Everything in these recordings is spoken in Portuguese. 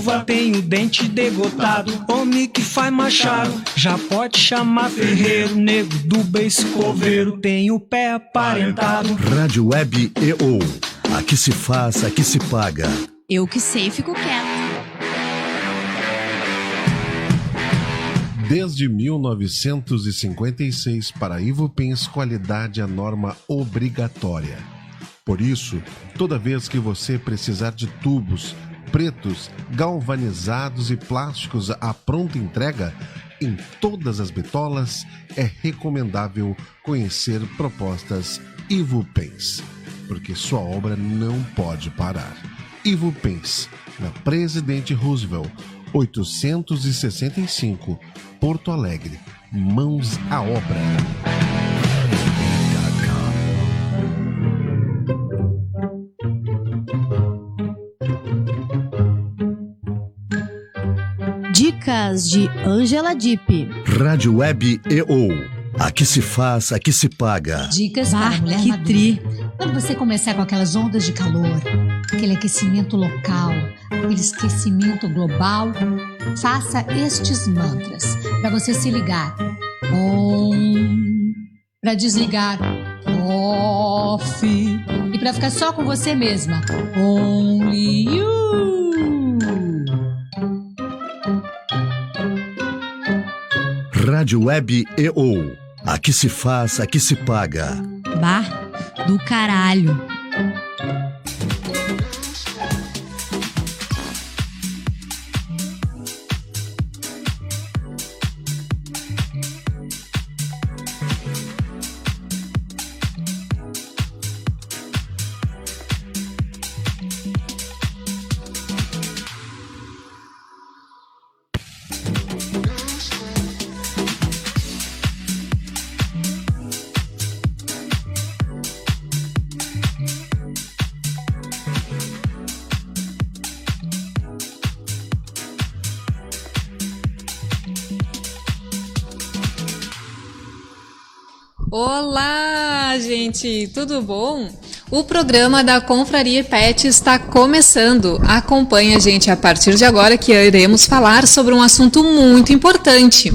uva tem o dente degotado, homem que faz machado, já pode chamar ferreiro, nego do beiço coveiro, tem o pé aparentado. Rádio Web EO, aqui se faz, aqui se paga. Eu que sei, fico quieto. Desde 1956, para Ivupens, qualidade é norma obrigatória. Por isso, toda vez que você precisar de tubos pretos, galvanizados e plásticos à pronta entrega, em todas as bitolas, é recomendável conhecer propostas Ivupens, porque sua obra não pode parar. Ivupens, na Presidente Roosevelt, 865, Porto Alegre. Mãos à obra. Dicas de Angela Dipp. Rádio Web EO, aqui se faz, aqui se paga. Dicas para a mulher madura. Tri. Quando você começar com aquelas ondas de calor, aquele aquecimento local, aquele esquecimento global, faça estes mantras para você se ligar. Om. Para desligar. Off. E para ficar só com você mesma. Only you. Rádio Web EO, aqui se faz, aqui se paga. Bar do caralho. Olá, gente, tudo bom? O programa da Confraria Pet está começando. Acompanhe a gente a partir de agora que iremos falar sobre um assunto muito importante.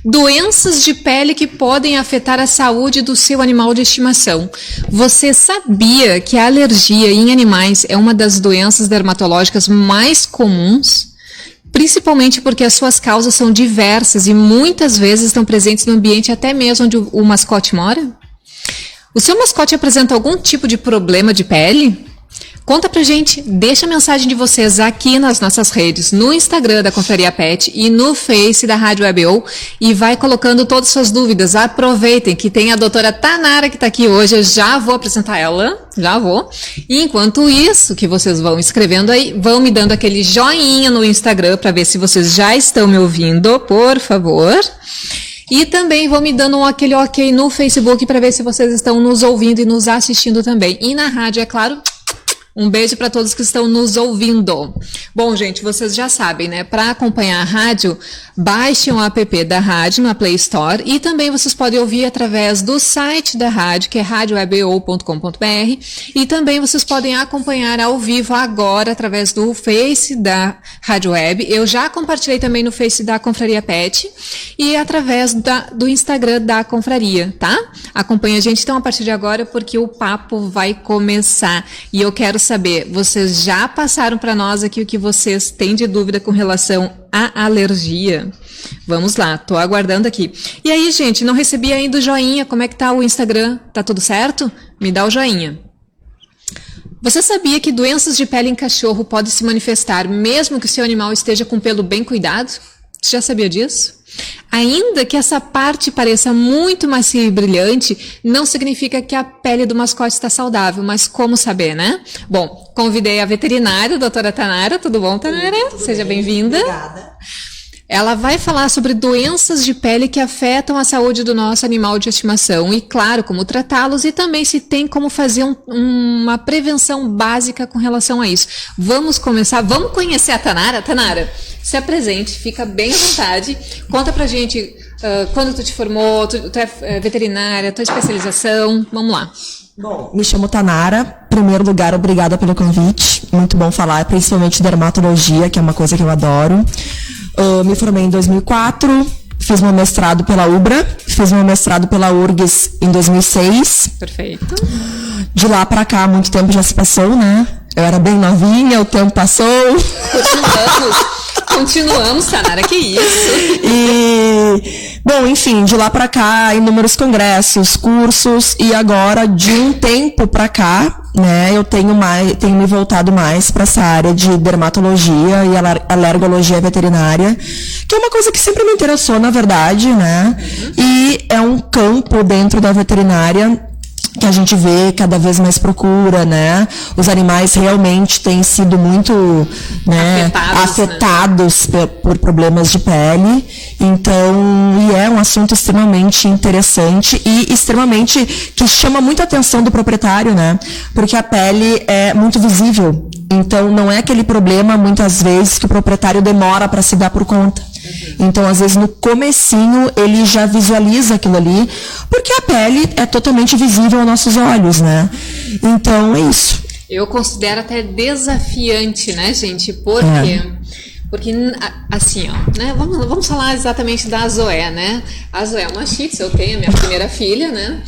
Doenças de pele que podem afetar a saúde do seu animal de estimação. Você sabia que a alergia em animais é uma das doenças dermatológicas mais comuns? Principalmente porque as suas causas são diversas e muitas vezes estão presentes no ambiente até mesmo onde o mascote mora? O seu mascote apresenta algum tipo de problema de pele? Conta pra gente, deixa a mensagem de vocês aqui nas nossas redes, no Instagram da Confraria Pet e no Face da Rádio WebO e vai colocando todas as suas dúvidas. Aproveitem que tem a doutora Tanara que está aqui hoje, eu já vou apresentar ela, já vou. E enquanto isso, que vocês vão escrevendo aí, vão me dando aquele joinha no Instagram para ver se vocês já estão me ouvindo, por favor. E também vão me dando aquele ok no Facebook para ver se vocês estão nos ouvindo e nos assistindo também. E na rádio, é claro. Um beijo para todos que estão nos ouvindo. Bom, gente, vocês já sabem, né? Para acompanhar a rádio, baixem o app da rádio na Play Store e também vocês podem ouvir através do site da rádio, que é radiowebo.com.br, e também vocês podem acompanhar ao vivo agora através do Face da Rádio Web. Eu já compartilhei também no Face da Confraria Pet e através do Instagram da Confraria, tá? Acompanhe a gente então a partir de agora porque o papo vai começar e eu quero saber, vocês já passaram para nós aqui o que vocês têm de dúvida com relação à alergia? Vamos lá, tô aguardando aqui. E aí, gente, não recebi ainda o joinha, como é que tá o Instagram? Tá tudo certo? Me dá o joinha. Você sabia que doenças de pele em cachorro podem se manifestar mesmo que o seu animal esteja com pelo bem cuidado? Você já sabia disso? Ainda que essa parte pareça muito macia e brilhante, não significa que a pele do mascote está saudável, mas como saber, né? Bom, convidei a veterinária, a doutora Tanara. Tudo bom, Tanara? Seja bem-vinda. Obrigada. Ela vai falar sobre doenças de pele que afetam a saúde do nosso animal de estimação e, claro, como tratá-los e também se tem como fazer uma prevenção básica com relação a isso. Vamos começar, vamos conhecer a Tanara. Tanara, se apresente, fica bem à vontade. Conta pra gente quando tu te formou, tu é veterinária, tua especialização, vamos lá. Bom, me chamo Tanara, primeiro lugar, obrigada pelo convite. Muito bom falar, principalmente de dermatologia, que é uma coisa que eu adoro. Me formei em 2004, fiz meu mestrado pela UBRA, fiz meu mestrado pela URGS em 2006. Perfeito. De lá pra cá, muito tempo já se passou, né? Eu era bem novinha, o tempo passou. Continuamos, Sanara, que isso? E, bom, enfim, de lá pra cá, inúmeros congressos, cursos, e agora, de um tempo pra cá, né, eu tenho me voltado mais para essa área de dermatologia e alergologia veterinária, que é uma coisa que sempre me interessou, na verdade, né, e é um campo dentro da veterinária que a gente vê cada vez mais procura, né? Os animais realmente têm sido muito, né, afetados por problemas de pele. Então, e é um assunto extremamente interessante e extremamente que chama muita atenção do proprietário, né? Porque a pele é muito visível. Então, não é aquele problema, muitas vezes, que o proprietário demora para se dar por conta. Então, às vezes, no comecinho, ele já visualiza aquilo ali, porque a pele é totalmente visível aos nossos olhos, né? Então, é isso. Eu considero até desafiante, né, gente? Porque, assim, ó, né? Vamos falar exatamente da Zoé, né? A Zoé é uma shih tzu, eu tenho a minha primeira filha, né?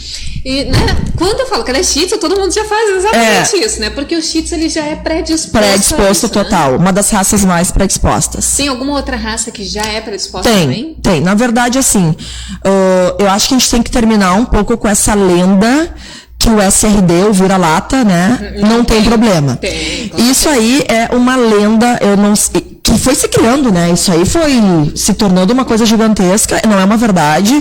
E, né, quando eu falo que ela é shih tzu, todo mundo já faz exatamente isso, né? Porque o shih tzu, ele já é predisposto. Predisposto total. Né? Uma das raças mais predispostas. Tem alguma outra raça que já é predisposta também? Tem. Na verdade, assim, eu acho que a gente tem que terminar um pouco com essa lenda que o SRD, o vira-lata, né, não tem problema. Isso aí é uma lenda, que foi se criando, né, isso aí foi se tornando uma coisa gigantesca, não é uma verdade.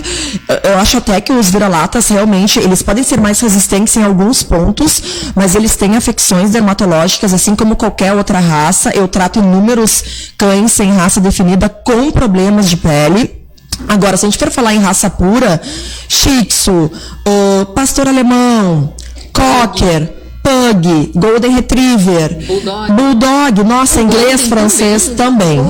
Eu acho até que os vira-latas realmente, eles podem ser mais resistentes em alguns pontos, mas eles têm afecções dermatológicas, assim como qualquer outra raça. Eu trato inúmeros cães sem raça definida com problemas de pele. Agora, se a gente for falar em raça pura, Shih Tzu, Pastor Alemão, Cocker, Pug, Golden Retriever, Bulldog, nossa, inglês, francês também.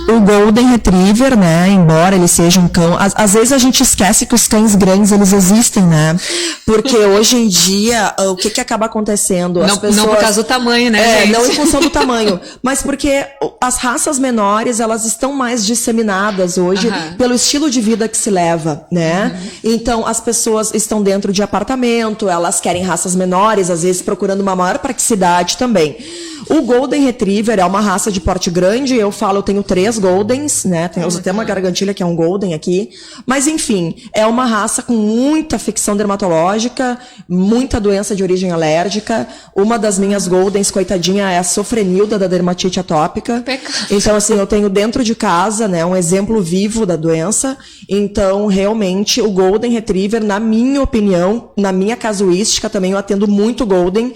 O Golden Retriever, né, embora ele seja um cão, às vezes a gente esquece que os cães grandes, eles existem, né, porque hoje em dia, o que acaba acontecendo? Não por causa do tamanho, né, gente? Não em função do tamanho, mas porque as raças menores, elas estão mais disseminadas hoje pelo estilo de vida que se leva, né, então as pessoas estão dentro de apartamento, elas querem raças menores, às vezes procurando uma maior praticidade também. O Golden Retriever é uma raça de porte grande, eu tenho 3 Goldens, né, eu uso até uma gargantilha que é um Golden aqui, mas enfim, é uma raça com muita afecção dermatológica, muita doença de origem alérgica. Uma das minhas Goldens, coitadinha, é a Sofrenilda da dermatite atópica. Então, assim, eu tenho dentro de casa, né, um exemplo vivo da doença. Então, realmente, o Golden Retriever, na minha opinião, na minha casuística também, eu atendo muito Golden,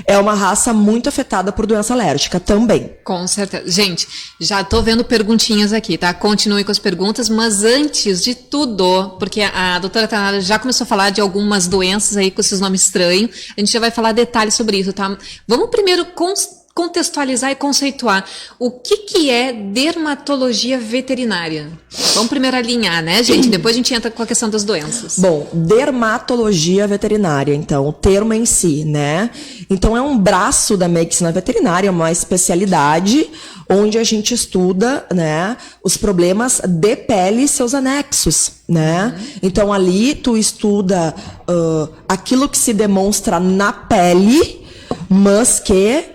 é uma raça muito afetada por doença alérgica também. Com certeza. Gente, já tô vendo perguntinhas aqui, tá? Continue com as perguntas, mas antes de tudo, porque a doutora Tanara já começou a falar de algumas doenças aí com esses nomes estranhos, a gente já vai falar detalhes sobre isso, tá? Vamos primeiro contextualizar e conceituar o que é dermatologia veterinária. Vamos primeiro alinhar, né, gente? Depois a gente entra com a questão das doenças. Bom, dermatologia veterinária, então, o termo em si, né? Então, é um braço da medicina veterinária, uma especialidade onde a gente estuda, né, os problemas de pele e seus anexos, né? Então, ali tu estuda aquilo que se demonstra na pele, mas que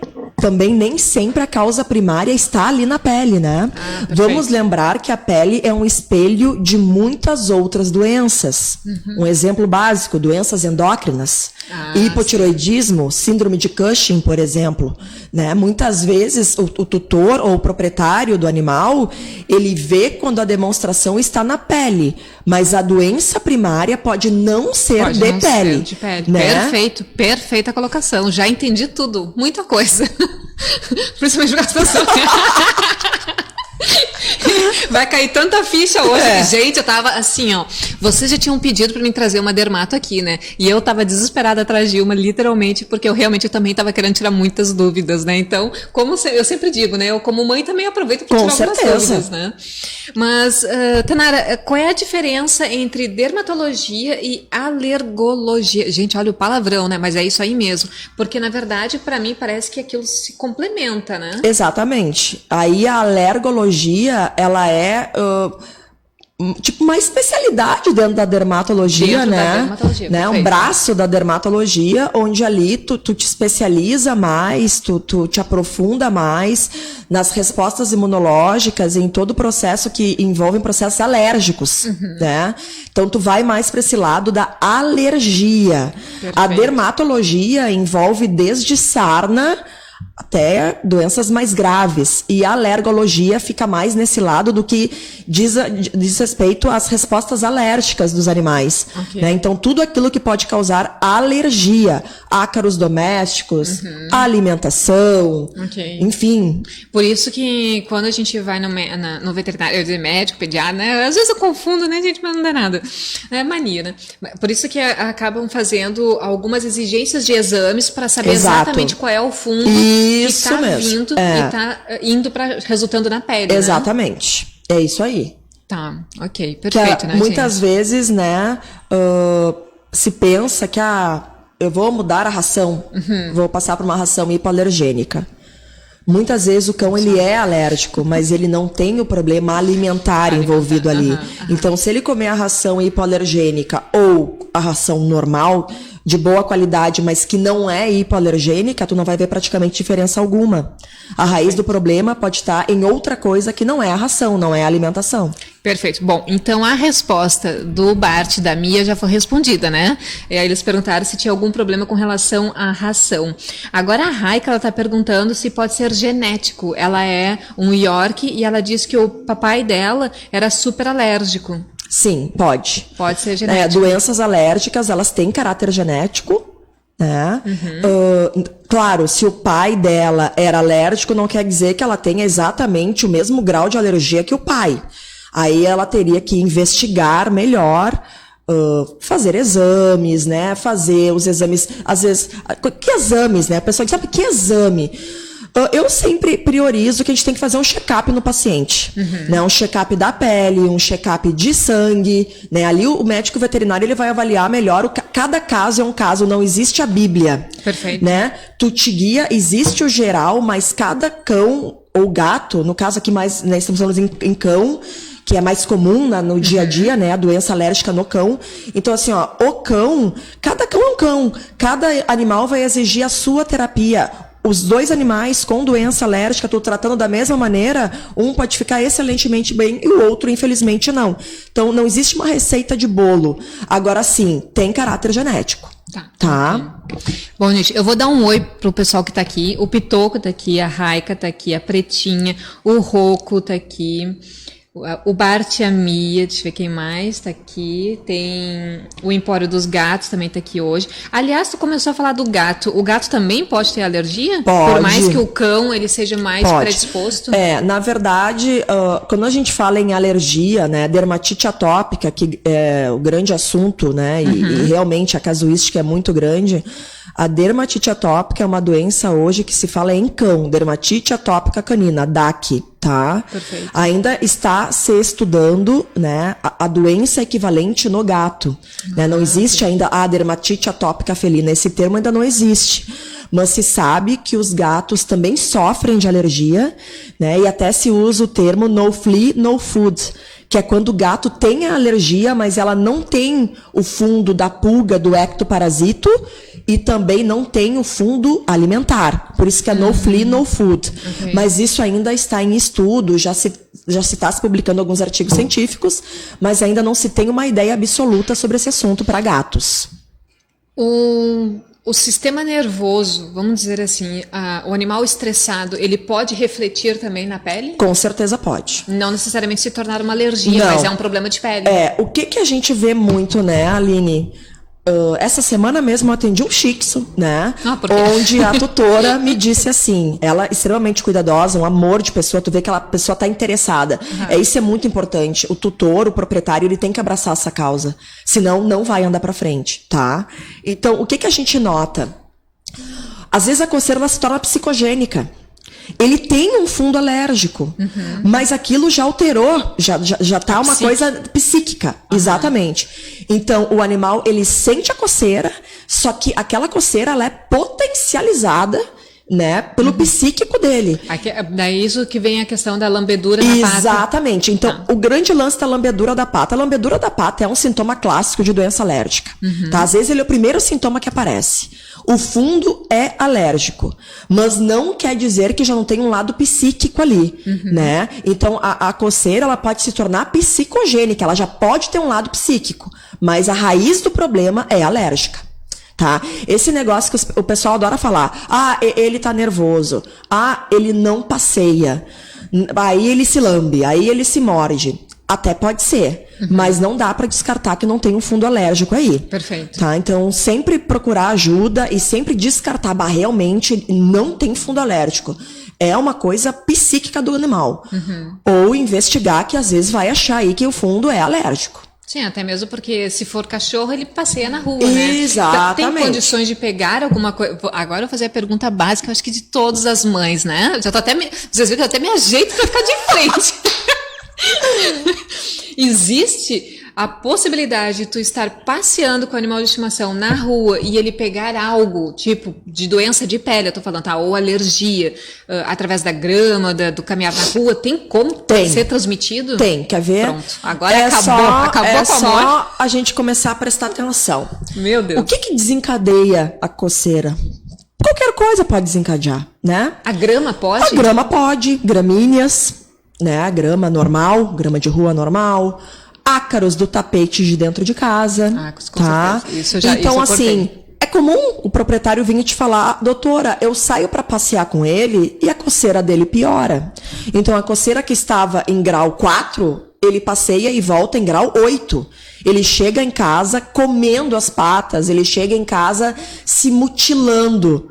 também nem sempre a causa primária está ali na pele, né? Vamos lembrar que a pele é um espelho de muitas outras doenças. Um exemplo básico, doenças endócrinas, hipotiroidismo, síndrome de Cushing, por exemplo, né? Muitas vezes o tutor ou o proprietário do animal, ele vê quando a demonstração está na pele, mas a doença primária pode não ser de pele. Né? Perfeito, perfeita colocação. Já entendi tudo, muita coisa. Principalmente gastação. Vai cair tanta ficha hoje. Gente, eu tava assim, ó. Vocês já tinham pedido para mim trazer uma dermato aqui, né? E eu tava desesperada atrás de uma, literalmente, porque eu também tava querendo tirar muitas dúvidas, né? Então, eu sempre digo, né? Eu como mãe também aproveito para tirar algumas dúvidas, né? Mas, Tainara, qual é a diferença entre dermatologia e alergologia? Gente, olha o palavrão, né? Mas é isso aí mesmo. Porque, na verdade, para mim, parece que aquilo se complementa, né? Exatamente. Aí a alergologia, ela é... tipo uma especialidade dentro da dermatologia, né? Um braço da dermatologia, onde ali tu te especializa mais, tu te aprofunda mais nas respostas imunológicas, em todo o processo que envolve processos alérgicos, né? Então tu vai mais para esse lado da alergia. Perfeito. A dermatologia envolve desde sarna até doenças mais graves. E a alergologia fica mais nesse lado do que diz respeito às respostas alérgicas dos animais. Okay. Né? Então, tudo aquilo que pode causar alergia, ácaros domésticos, alimentação, enfim. Por isso que quando a gente vai no veterinário, eu digo médico, pediatra, né? Às vezes eu confundo, né, gente? Mas não dá nada. É mania, né? Por isso que acabam fazendo algumas exigências de exames para saber exatamente qual é o fundo isso que tá mesmo. Vindo e tá indo resultando na pele, exatamente. Né? É isso aí. Tá, ok, perfeito, né, muitas gente? vezes, né, se pensa que eu vou mudar a ração, vou passar para uma ração hipoalergênica. Muitas vezes o cão ele é alérgico, mas ele não tem o problema alimentar envolvido ali. Então, se ele comer a ração hipoalergênica ou a ração normal, de boa qualidade, mas que não é hipoalergênica, tu não vai ver praticamente diferença alguma. A raiz do problema pode estar em outra coisa que não é a ração, não é a alimentação. Perfeito. Bom, então a resposta do Bart e da Mia já foi respondida, né? E aí eles perguntaram se tinha algum problema com relação à ração. Agora a Raika, ela está perguntando se pode ser genético. Ela é um York e ela diz que o papai dela era super alérgico. Sim, pode. Pode ser genético. Doenças alérgicas, elas têm caráter genético, né? Claro, se o pai dela era alérgico, não quer dizer que ela tenha exatamente o mesmo grau de alergia que o pai. Aí ela teria que investigar melhor, fazer exames, né? Fazer os exames, às vezes... Que exames, né? A pessoa diz, sabe que exame? Eu sempre priorizo que a gente tem que fazer um check-up no paciente, né? Um check-up da pele, um check-up de sangue, né? Ali o médico veterinário ele vai avaliar melhor, cada caso é um caso, não existe a Bíblia. Perfeito. Né? Tu te guia, existe o geral, mas cada cão ou gato, no caso aqui mais, né, estamos falando em cão, que é mais comum no dia a dia, né? A doença alérgica no cão. Então, assim, o cão, cada cão é um cão, cada animal vai exigir a sua terapia. Os dois animais com doença alérgica, estou tratando da mesma maneira, um pode ficar excelentemente bem e o outro, infelizmente, não. Então, não existe uma receita de bolo. Agora, sim, tem caráter genético. Tá? Bom, gente, eu vou dar um oi pro pessoal que tá aqui. O Pitoco tá aqui, a Raika tá aqui, a Pretinha, o Rocco tá aqui. O Bart e a Mia, deixa eu ver quem mais tá aqui. Tem o Empório dos Gatos também tá aqui hoje. Aliás, tu começou a falar do gato. O gato também pode ter alergia? Pode. Por mais que o cão ele seja mais predisposto? Na verdade, quando a gente fala em alergia, né, dermatite atópica, que é o grande assunto, né, e realmente a casuística é muito grande. A dermatite atópica é uma doença hoje que se fala em cão, dermatite atópica canina, DAC, tá? Perfeito. Ainda está se estudando, né, a doença equivalente no gato, né? Não existe ainda a dermatite atópica felina, esse termo ainda não existe. Mas se sabe que os gatos também sofrem de alergia, né? E até se usa o termo no flea, no food, que é quando o gato tem a alergia, mas ela não tem o fundo da pulga do ectoparasito e também não tem o fundo alimentar. Por isso que é no flea, no food. Okay. Mas isso ainda está em estudo, já se está se publicando alguns artigos científicos, mas ainda não se tem uma ideia absoluta sobre esse assunto para gatos. O sistema nervoso, vamos dizer assim, o animal estressado, ele pode refletir também na pele? Com certeza pode. Não necessariamente se tornar uma alergia, mas é um problema de pele. O que a gente vê muito, né, Aline? Essa semana mesmo eu atendi um Shih Tzu, né? Por quê? Onde a tutora me disse assim, ela é extremamente cuidadosa, um amor de pessoa, tu vê que a pessoa tá interessada. Isso é muito importante. O tutor, o proprietário, ele tem que abraçar essa causa. Senão, não vai andar pra frente, tá? Então, o que a gente nota? Às vezes a coceira ela se torna psicogênica. Ele tem um fundo alérgico, mas aquilo já alterou, já tá uma coisa psíquica, exatamente. Então, o animal, ele sente a coceira, só que aquela coceira, ela é potencializada, né, pelo psíquico dele. Daí isso que vem a questão da lambedura na pata. Exatamente. Então, o grande lance da lambedura da pata. A lambedura da pata é um sintoma clássico de doença alérgica. Tá? Às vezes ele é o primeiro sintoma que aparece. O fundo é alérgico, mas não quer dizer que já não tem um lado psíquico ali, né? Então, a coceira, ela pode se tornar psicogênica, ela já pode ter um lado psíquico, mas a raiz do problema é alérgica. Tá? Esse negócio que o pessoal adora falar, ele tá nervoso, ele não passeia, aí ele se lambe, aí ele se morde. Até pode ser, mas não dá para descartar que não tem um fundo alérgico aí. Perfeito. Tá? Então, sempre procurar ajuda e sempre descartar, realmente não tem fundo alérgico. É uma coisa psíquica do animal. Ou investigar que às vezes vai achar aí que o fundo é alérgico. Sim, até mesmo porque se for cachorro, ele passeia na rua, né? Exatamente. Tem condições de pegar alguma coisa... Agora eu vou fazer a pergunta básica, acho que de todas as mães, né? Já tô até vocês viram que eu até me ajeito pra ficar de frente. Existe a possibilidade de tu estar passeando com o animal de estimação na rua e ele pegar algo, tipo, de doença de pele, eu tô falando, tá? Ou alergia, através da grama, do caminhar na rua, tem como ser transmitido? Tem, quer ver? Pronto, agora acabou com a morte. É só a gente começar a prestar atenção. Meu Deus. O que desencadeia a coceira? Qualquer coisa pode desencadear, né? A grama pode? A grama pode, gramíneas, né? A grama normal, grama de rua normal, ácaros do tapete de dentro de casa, com tá? Certeza. Então, assim, é comum o proprietário vir te falar, doutora, eu saio para passear com ele e a coceira dele piora. Então, a coceira que estava em grau 4, ele passeia e volta em grau 8. Ele chega em casa comendo as patas, ele chega em casa se mutilando.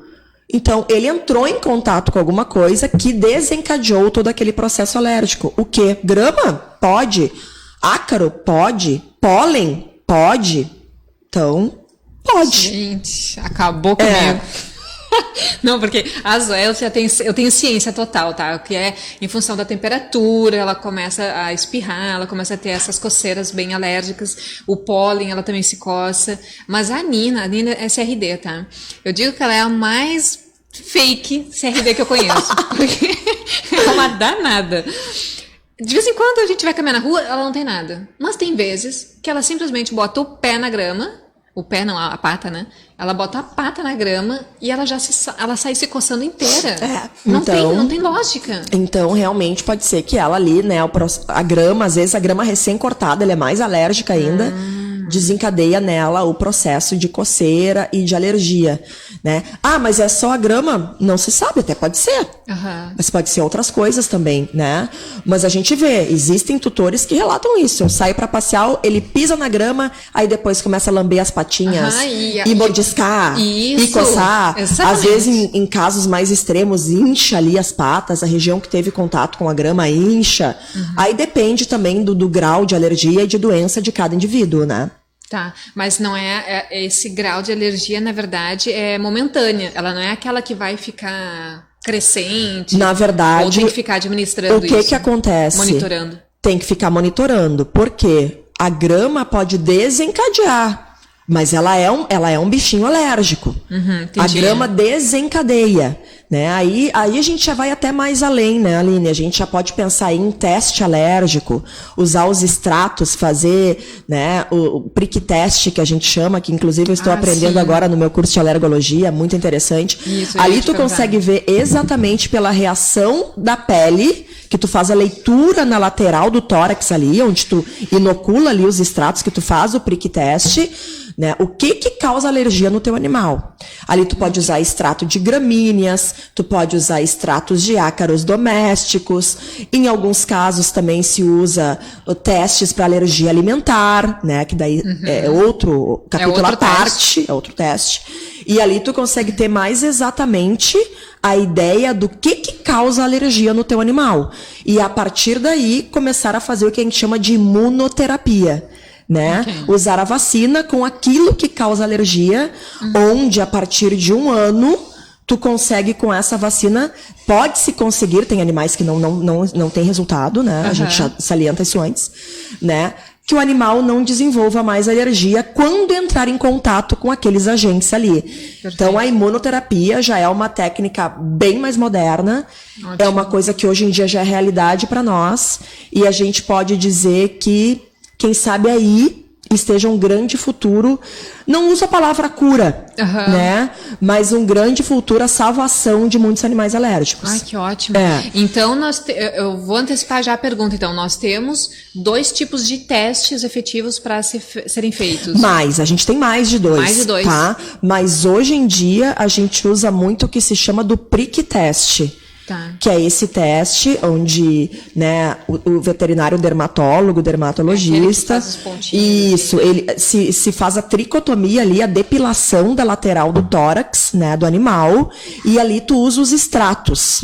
Então, ele entrou em contato com alguma coisa que desencadeou todo aquele processo alérgico. O quê? Grama? Pode. Ácaro? Pode. Pólen? Pode. Então, pode. Gente, acabou comigo. Não, porque a Zoé, eu tenho ciência total, tá? Que é em função da temperatura, ela começa a espirrar, ela começa a ter essas coceiras bem alérgicas, o pólen, ela também se coça. Mas a Nina é CRD, tá? Eu digo que ela é a mais fake CRD que eu conheço. Porque é uma danada. De vez em quando a gente vai caminhar na rua, ela não tem nada. Mas tem vezes que ela simplesmente bota o pé na grama, o pé não, a pata, né? Ela bota a pata na grama e ela ela sai se coçando inteira. Não tem lógica. Então, realmente pode ser que ela ali, né, a grama, às vezes a grama recém-cortada, ela é mais alérgica ainda, desencadeia nela o processo de coceira e de alergia, né? Mas é só a grama? Não se sabe, até pode ser. Mas pode ser outras coisas também, né? Mas a gente vê, existem tutores que relatam isso. Eu saio pra passear, ele pisa na grama, aí depois começa a lamber as patinhas e mordiscar e coçar. Exatamente. Às vezes, em casos mais extremos, incha ali as patas, a região que teve contato com a grama incha. Aí depende também do grau de alergia e de doença de cada indivíduo, né? Tá, mas não esse grau de alergia, na verdade, é momentânea. Ela não é aquela que vai ficar crescente. Na verdade, ou tem que ficar administrando isso. O que acontece? Monitorando. Tem que ficar monitorando, porque a grama pode desencadear, mas ela é um bichinho alérgico. A grama desencadeia, né? Aí a gente já vai até mais além, né, Aline? A gente já pode pensar em teste alérgico, usar os extratos, fazer, né, o prick test que a gente chama, que inclusive eu estou aprendendo agora no meu curso de alergologia, muito interessante. Isso, ali tu consegue ver exatamente pela reação da pele, que tu faz a leitura na lateral do tórax ali, onde tu inocula ali os extratos, que tu faz o prick test, né? O que causa alergia no teu animal? Ali tu pode usar extrato de gramíneas, tu pode usar extratos de ácaros domésticos, em alguns casos também se usa testes para alergia alimentar, né? Que daí é outro capítulo à parte, é outro teste. E ali tu consegue ter mais exatamente a ideia do que causa alergia no teu animal. E a partir daí começar a fazer o que a gente chama de imunoterapia. Né? Okay. Usar a vacina com aquilo que causa alergia, onde a partir de 1 ano tu consegue com essa vacina, pode-se conseguir, tem animais que não tem resultado, né? A gente já salienta isso antes, né? Que o animal não desenvolva mais alergia quando entrar em contato com aqueles agentes ali. Perfeito. Então a imunoterapia já é uma técnica bem mais moderna, ótimo. É uma coisa que hoje em dia já é realidade para nós, e a gente pode dizer que quem sabe aí esteja um grande futuro, não uso a palavra cura, né? Mas um grande futuro, a salvação de muitos animais alérgicos. Ai, que ótimo. Então, eu vou antecipar já a pergunta. Então, nós temos 2 tipos de testes efetivos para serem feitos. A gente tem mais de 2. Mais de 2. Tá? Mas hoje em dia, a gente usa muito o que se chama do prick test. Tá. Que é esse teste onde, né, o veterinário dermatólogo, dermatologista, isso, ele se faz a tricotomia ali, a depilação da lateral do tórax, né, do animal, e ali tu usa os extratos.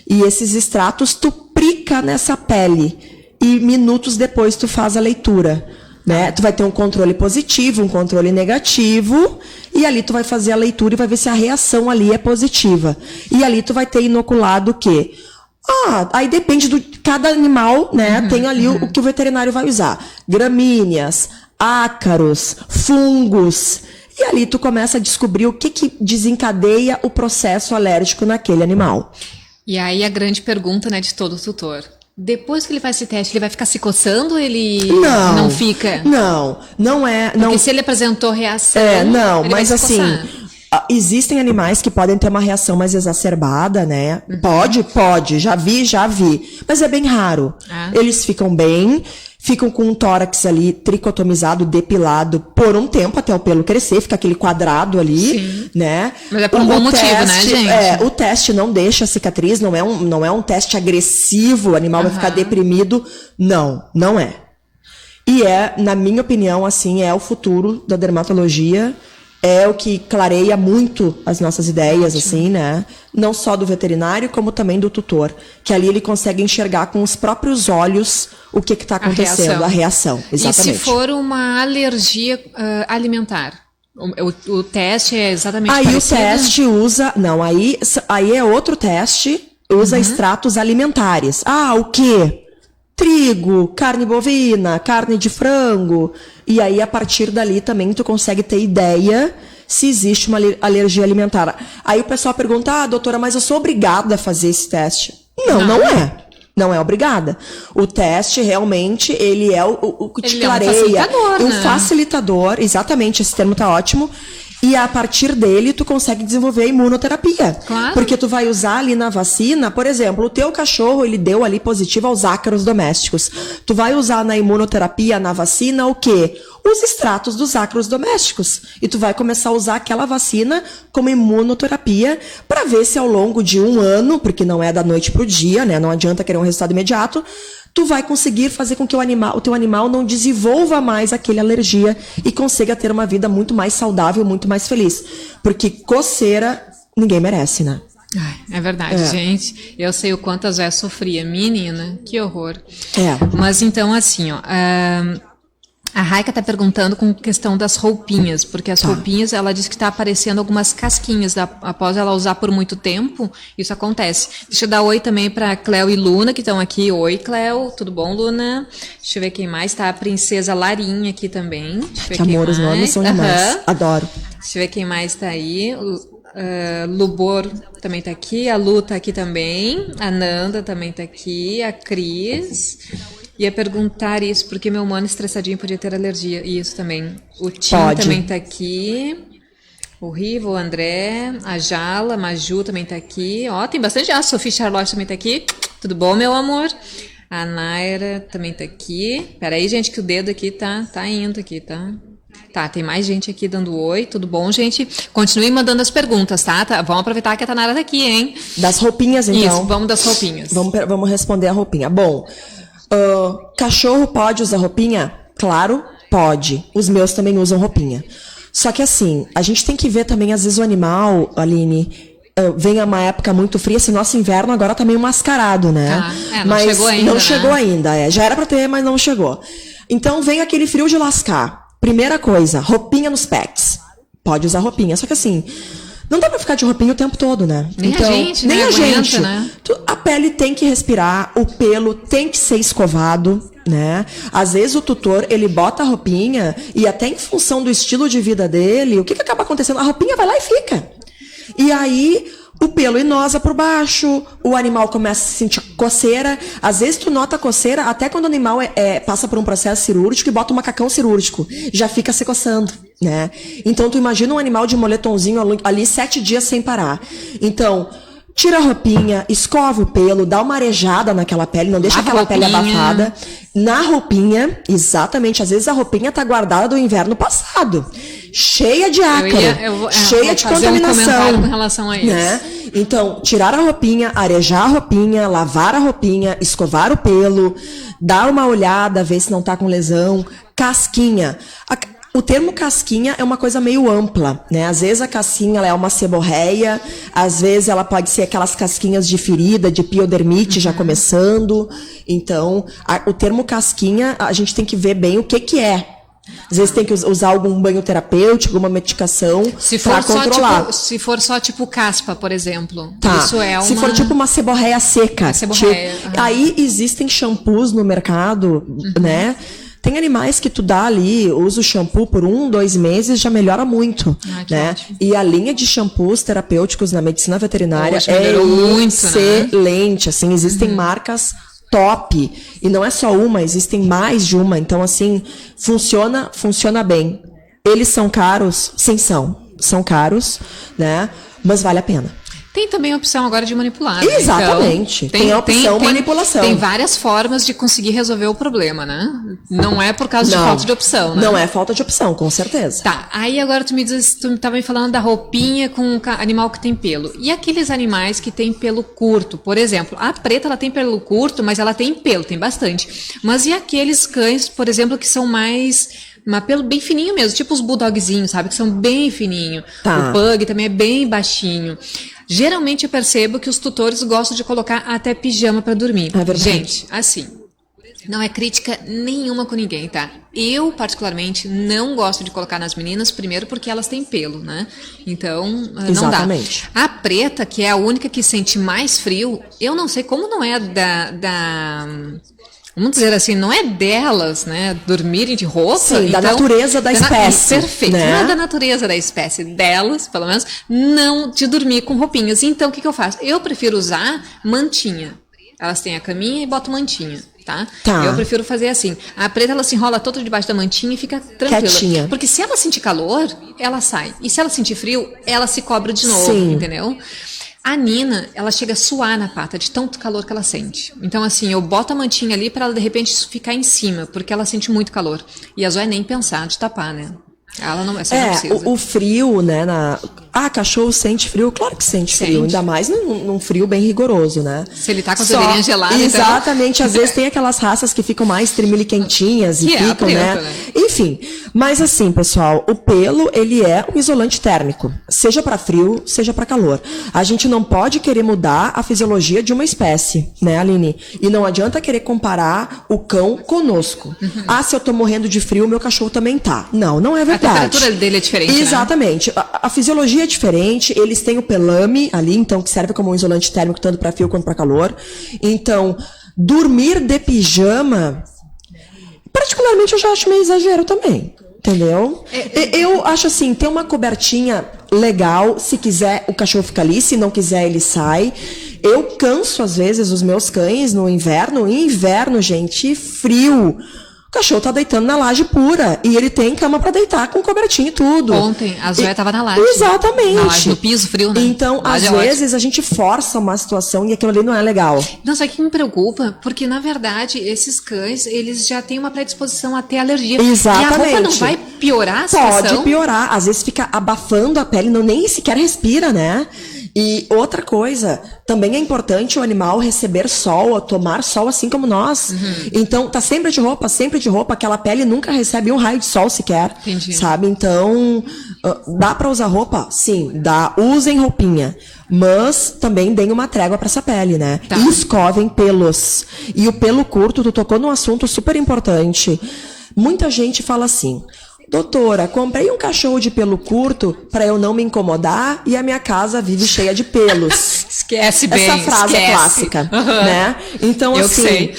E esses extratos tu prica nessa pele e minutos depois tu faz a leitura. Né? Tu vai ter um controle positivo, um controle negativo, e ali tu vai fazer a leitura e vai ver se a reação ali é positiva. E ali tu vai ter inoculado o quê? Aí depende de cada animal, né? Tem ali o que o veterinário vai usar. Gramíneas, ácaros, fungos. E ali tu começa a descobrir o que desencadeia o processo alérgico naquele animal. E aí a grande pergunta, né, de todo tutor. Depois que ele faz esse teste, ele vai ficar se coçando ou ele não fica? Não é. Porque se ele apresentou reação. Mas assim, existem animais que podem ter uma reação mais exacerbada, né? Pode, já vi. Mas é bem raro. Eles ficam bem, ficam com um tórax ali tricotomizado, depilado por um tempo até o pelo crescer, fica aquele quadrado ali. Sim. Né? Mas é por um bom motivo, né, gente? O teste não deixa cicatriz, não é um teste agressivo, o animal vai ficar deprimido. Não é. E na minha opinião, assim, é o futuro da dermatologia. É o que clareia muito as nossas ideias, assim, né? Não só do veterinário, como também do tutor. Que ali ele consegue enxergar com os próprios olhos o que está acontecendo, a reação. Exatamente. E se for uma alergia alimentar? O teste é exatamente aí parecido? Aí o teste usa... Não, aí é outro teste, usa extratos alimentares. O quê? Trigo, carne bovina, carne de frango. E aí, a partir dali, também tu consegue ter ideia se existe uma alergia alimentar. Aí o pessoal pergunta, doutora, mas eu sou obrigada a fazer esse teste? Não é. Não é obrigada. O teste, realmente, ele é o que te clareia. É um facilitador, exatamente, esse termo tá ótimo. E a partir dele, tu consegue desenvolver a imunoterapia. Claro. Porque tu vai usar ali na vacina, por exemplo, o teu cachorro, ele deu ali positivo aos ácaros domésticos. Tu vai usar na imunoterapia, na vacina, o quê? Os extratos dos ácaros domésticos. E tu vai começar a usar aquela vacina como imunoterapia para ver se ao longo de 1 ano, porque não é da noite pro dia, né? Não adianta querer um resultado imediato, tu vai conseguir fazer com que o teu animal não desenvolva mais aquele alergia e consiga ter uma vida muito mais saudável, muito mais feliz. Porque coceira, ninguém merece, né? É verdade, gente. Eu sei o quanto a Zé sofria. Menina, que horror. Mas então, assim, ó... A Raika tá perguntando com questão das roupinhas, porque as roupinhas, ela diz que tá aparecendo algumas casquinhas após ela usar por muito tempo, isso acontece. Deixa eu dar oi também pra Cleo e Luna, que estão aqui. Oi, Cleo, tudo bom, Luna? Deixa eu ver quem mais, tá a princesa Larinha aqui também. Que amor, os nomes são demais. Adoro. Deixa eu ver quem mais tá aí. Lubor também tá aqui, a Lu tá aqui também, a Nanda também tá aqui, a Cris... Ia perguntar isso, porque meu humano estressadinho podia ter alergia. Isso também. O Tim também tá aqui. O Rivo, o André, a Jala, a Maju também tá aqui. Tem bastante. A Sophie Charlotte também tá aqui. Tudo bom, meu amor? A Naira também tá aqui. Peraí, gente, que o dedo aqui tá indo aqui, tá? Tá, tem mais gente aqui dando oi, tudo bom, gente? Continuem mandando as perguntas, tá? Vamos aproveitar que a Tanara tá aqui, hein? Das roupinhas, então. Isso, vamos das roupinhas. Vamos responder a roupinha. Bom, cachorro pode usar roupinha? Claro, pode. Os meus também usam roupinha. Só que assim, a gente tem que ver também, às vezes, o animal, Aline, vem uma época muito fria, assim, nosso inverno agora tá meio mascarado, né? Não chegou ainda, não chegou ainda, já era pra ter, mas não chegou. Então vem aquele frio de lascar. Primeira coisa, roupinha nos pets. Pode usar roupinha, só que assim, não dá pra ficar de roupinha o tempo todo, né? Nem a gente, nem né? a Aguenta, gente. né? A pele tem que respirar, o pelo tem que ser escovado, né? Às vezes o tutor, ele bota a roupinha e até em função do estilo de vida dele, o que acaba acontecendo? A roupinha vai lá e fica. E aí o pelo inosa por baixo, o animal começa a sentir coceira. Às vezes tu nota coceira até quando o animal passa por um processo cirúrgico e bota um macacão cirúrgico. Já fica se coçando, né? Então tu imagina um animal de moletomzinho ali 7 dias sem parar. Então, tira a roupinha, escova o pelo, dá uma arejada naquela pele, não deixa aquela pele abafada. Na roupinha, exatamente, às vezes a roupinha tá guardada do inverno passado. Cheia de ácaro, cheia de contaminação. Um comentário com relação a isso. Né? Então, tirar a roupinha, arejar a roupinha, lavar a roupinha, escovar o pelo, dar uma olhada, ver se não tá com lesão. Casquinha. O termo casquinha é uma coisa meio ampla, né? Às vezes a casquinha ela é uma seborreia, às vezes ela pode ser aquelas casquinhas de ferida, de piodermite já começando. Então, o termo casquinha, a gente tem que ver bem o que é. Às vezes tem que usar algum banho terapêutico, alguma medicação para controlar. Se for só tipo caspa, por exemplo. Tá. Isso é Se for tipo uma seborreia seca. Seborreia. Aí existem shampoos no mercado, né? Tem animais que tu dá ali, usa o shampoo por 1-2 meses, já melhora muito, né? Ótimo. E a linha de shampoos terapêuticos na medicina veterinária muito, excelente, né? Assim, existem marcas top, e não é só uma, existem mais de uma, então assim, funciona bem. Eles são caros? Sim, são caros, né? Mas vale a pena. Tem também a opção agora de manipular. Exatamente. Então, tem a opção manipulação. Tem várias formas de conseguir resolver o problema, né? Não é por causa de falta de opção, né? Não é falta de opção, com certeza. Tá, aí agora tu estava me falando da roupinha com animal que tem pelo. E aqueles animais que tem pelo curto? Por exemplo, a preta ela tem pelo curto, mas ela tem pelo, tem bastante. Mas e aqueles cães, por exemplo, que são mais... Mas pelo bem fininho mesmo, tipo os bulldogzinhos, sabe? Que são bem fininhos. Tá. O pug também é bem baixinho. Geralmente eu percebo que os tutores gostam de colocar até pijama para dormir. É verdade. Gente, assim, não é crítica nenhuma com ninguém, tá? Eu, particularmente, não gosto de colocar nas meninas, primeiro porque elas têm pelo, né? Então, não dá. A preta, que é a única que sente mais frio, eu não sei como não é vamos dizer assim, não é delas, né, dormirem de roupa. Sim, então, da natureza da espécie. Perfeito, né? Não é da natureza da espécie, delas, pelo menos, não de dormir com roupinhas. Então, o que eu faço? Eu prefiro usar mantinha. Elas têm a caminha e botam mantinha, tá? Eu prefiro fazer assim. A preta, ela se enrola toda debaixo da mantinha e fica tranquila. Quietinha. Porque se ela sentir calor, ela sai. E se ela sentir frio, ela se cobre de novo, entendeu? A Nina, ela chega a suar na pata de tanto calor que ela sente. Então, assim, eu boto a mantinha ali para ela, de repente, ficar em cima, porque ela sente muito calor. E a Zoe nem pensar de tapar, né? Ela não, não precisa. O frio, né? Cachorro sente frio? Claro que sente frio. Ainda mais num frio bem rigoroso, né? Se ele tá com a orelhinha gelada, exatamente. Então... Às vezes tem aquelas raças que ficam mais tremeliquentinhas e ficam, preta, né? Enfim. Mas assim, pessoal, o pelo, ele é um isolante térmico. Seja para frio, seja para calor. A gente não pode querer mudar a fisiologia de uma espécie, né, Aline? E não adianta querer comparar o cão conosco. Se eu tô morrendo de frio, meu cachorro também tá. Não é verdade. A temperatura dele é diferente, exatamente. Né? A fisiologia é diferente, eles têm o pelame ali, então, que serve como um isolante térmico tanto para frio quanto para calor. Então, dormir de pijama, particularmente, eu já acho meio exagero também. Entendeu? Eu acho assim, tem uma cobertinha legal, se quiser o cachorro fica ali, se não quiser ele sai. Eu canso às vezes os meus cães no inverno. Inverno, gente, frio. O cachorro tá deitando na laje pura. E ele tem cama pra deitar com cobertinho e tudo. Ontem, a Zoé tava na laje. Exatamente. Na laje, no piso frio, né? Então, às vezes, a gente força uma situação e aquilo ali não é legal. Não, só que me preocupa, porque, na verdade, esses cães, eles já têm uma predisposição a ter alergia. Exatamente. E a roupa não vai piorar a situação? Pode piorar. Às vezes fica abafando a pele, nem sequer respira, né? E outra coisa, também é importante o animal receber sol, tomar sol assim como nós. Então, tá sempre de roupa, aquela pele nunca recebe um raio de sol sequer. Entendi. Sabe? Então, dá pra usar roupa? Sim, dá. Usem roupinha. Mas também deem uma trégua pra essa pele, né? Tá. E escovem pelos. E o pelo curto, tu tocou num assunto super importante. Muita gente fala assim: doutora, comprei um cachorro de pelo curto para eu não me incomodar e a minha casa vive cheia de pelos. Esquece bem. Essa frase esquece. é clássica, né? Então, Eu assim, sei.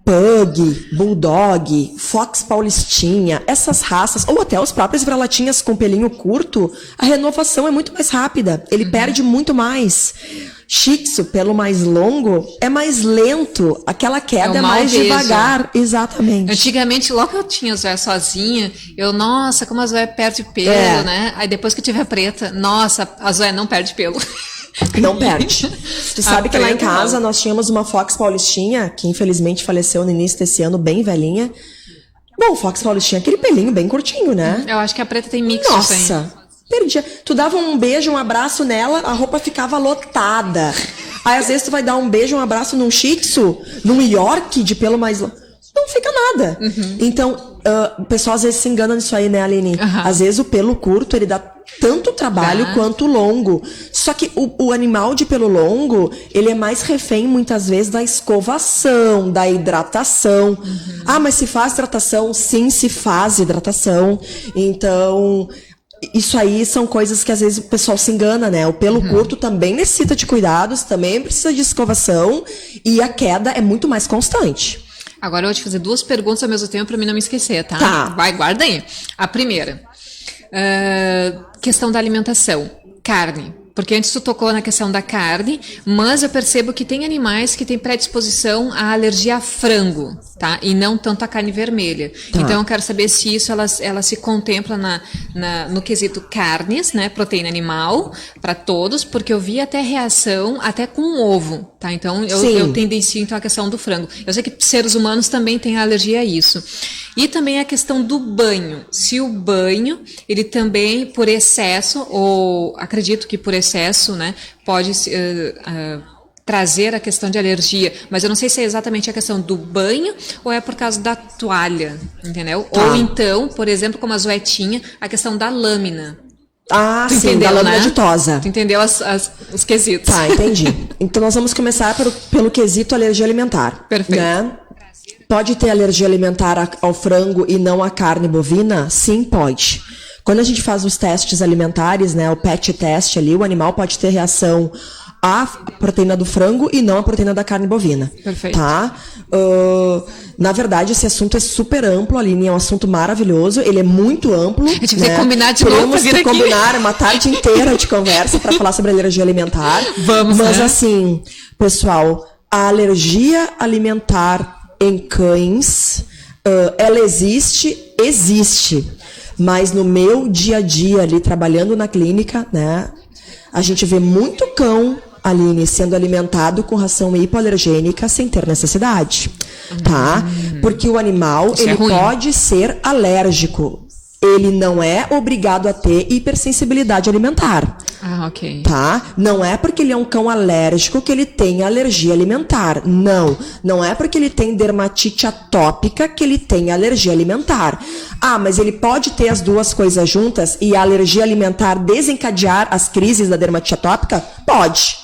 Pug, Bulldog, Fox Paulistinha, essas raças, ou até os próprios vira-latinhas com pelinho curto, a renovação é muito mais rápida. Ele perde muito mais. Shih Tzu, pelo mais longo, é mais lento. Aquela queda é mais devagar. Exatamente. Antigamente, logo que eu tinha a Zoé sozinha, nossa, como a Zoé perde pelo, né? Aí depois que eu tive a preta, nossa, a Zoé não perde pelo. Não perde. Tu sabe que lá em casa nós tínhamos uma Fox Paulistinha, que infelizmente faleceu no início desse ano, bem velhinha. Bom, Fox Paulistinha, aquele pelinho bem curtinho, né? Eu acho que a preta tem mix. Nossa, perdia. Tu dava um beijo, um abraço nela, a roupa ficava lotada. Aí às vezes tu vai dar um beijo, um abraço num Shih Tzu, num York de pelo mais longo. Não fica nada. Então, o pessoal às vezes se engana nisso aí, né, Aline? Às vezes o pelo curto, ele dá tanto trabalho quanto o longo. Só que o animal de pelo longo, ele é mais refém, muitas vezes, da escovação, da hidratação. Ah, mas se faz hidratação? Sim, se faz hidratação. Então, isso aí são coisas que às vezes o pessoal se engana, né? O pelo curto também necessita de cuidados, também precisa de escovação, e a queda é muito mais constante. Agora eu vou te fazer 2 perguntas ao mesmo tempo para mim não me esquecer, tá? Vai, guarda aí. A primeira, questão da alimentação, carne. Porque antes tu tocou na questão da carne, mas eu percebo que tem animais que têm predisposição à alergia a frango, tá? E não tanto a carne vermelha. Então eu quero saber se isso ela se contempla no quesito carnes, né? Proteína animal, para todos, porque eu vi até reação até com ovo, tá? Então eu tendencio então a questão do frango. Eu sei que seres humanos também têm alergia a isso. E também a questão do banho. Se o banho, ele também, por excesso, ou acredito que por excesso, né, pode trazer a questão de alergia. Mas eu não sei se é exatamente a questão do banho ou é por causa da toalha, entendeu? Ou então, por exemplo, como a Zoé tinha, a questão da lâmina. Ah, tu sim, entendeu, da lâmina né? ditosa. Tu entendeu os quesitos. Tá, entendi. Então nós vamos começar pelo quesito alergia alimentar. Perfeito. Né? Pode ter alergia alimentar ao frango e não à carne bovina? Sim, pode. Quando a gente faz os testes alimentares, né, o PET teste ali, o animal pode ter reação à proteína do frango e não à proteína da carne bovina. Perfeito. Tá? Na verdade, esse assunto é super amplo, Aline, é um assunto maravilhoso, ele é muito amplo. A gente vai combinar de novo pra Podemos vir aqui. combinar uma tarde inteira de conversa para falar sobre alergia alimentar. Vamos, Mas né? assim, pessoal, a alergia alimentar em cães, ela existe, mas no meu dia a dia ali, trabalhando na clínica, né, a gente vê muito cão, Aline, sendo alimentado com ração hipoalergênica sem ter necessidade, tá? Porque o animal, Isso é ele ruim. pode ser alérgico, ele não é obrigado a ter hipersensibilidade alimentar. Ah, ok. Tá? Não é porque ele é um cão alérgico que ele tem alergia alimentar. Não. Não é porque ele tem dermatite atópica que ele tem alergia alimentar. Ah, mas ele pode ter as duas coisas juntas e a alergia alimentar desencadear as crises da dermatite atópica? Pode.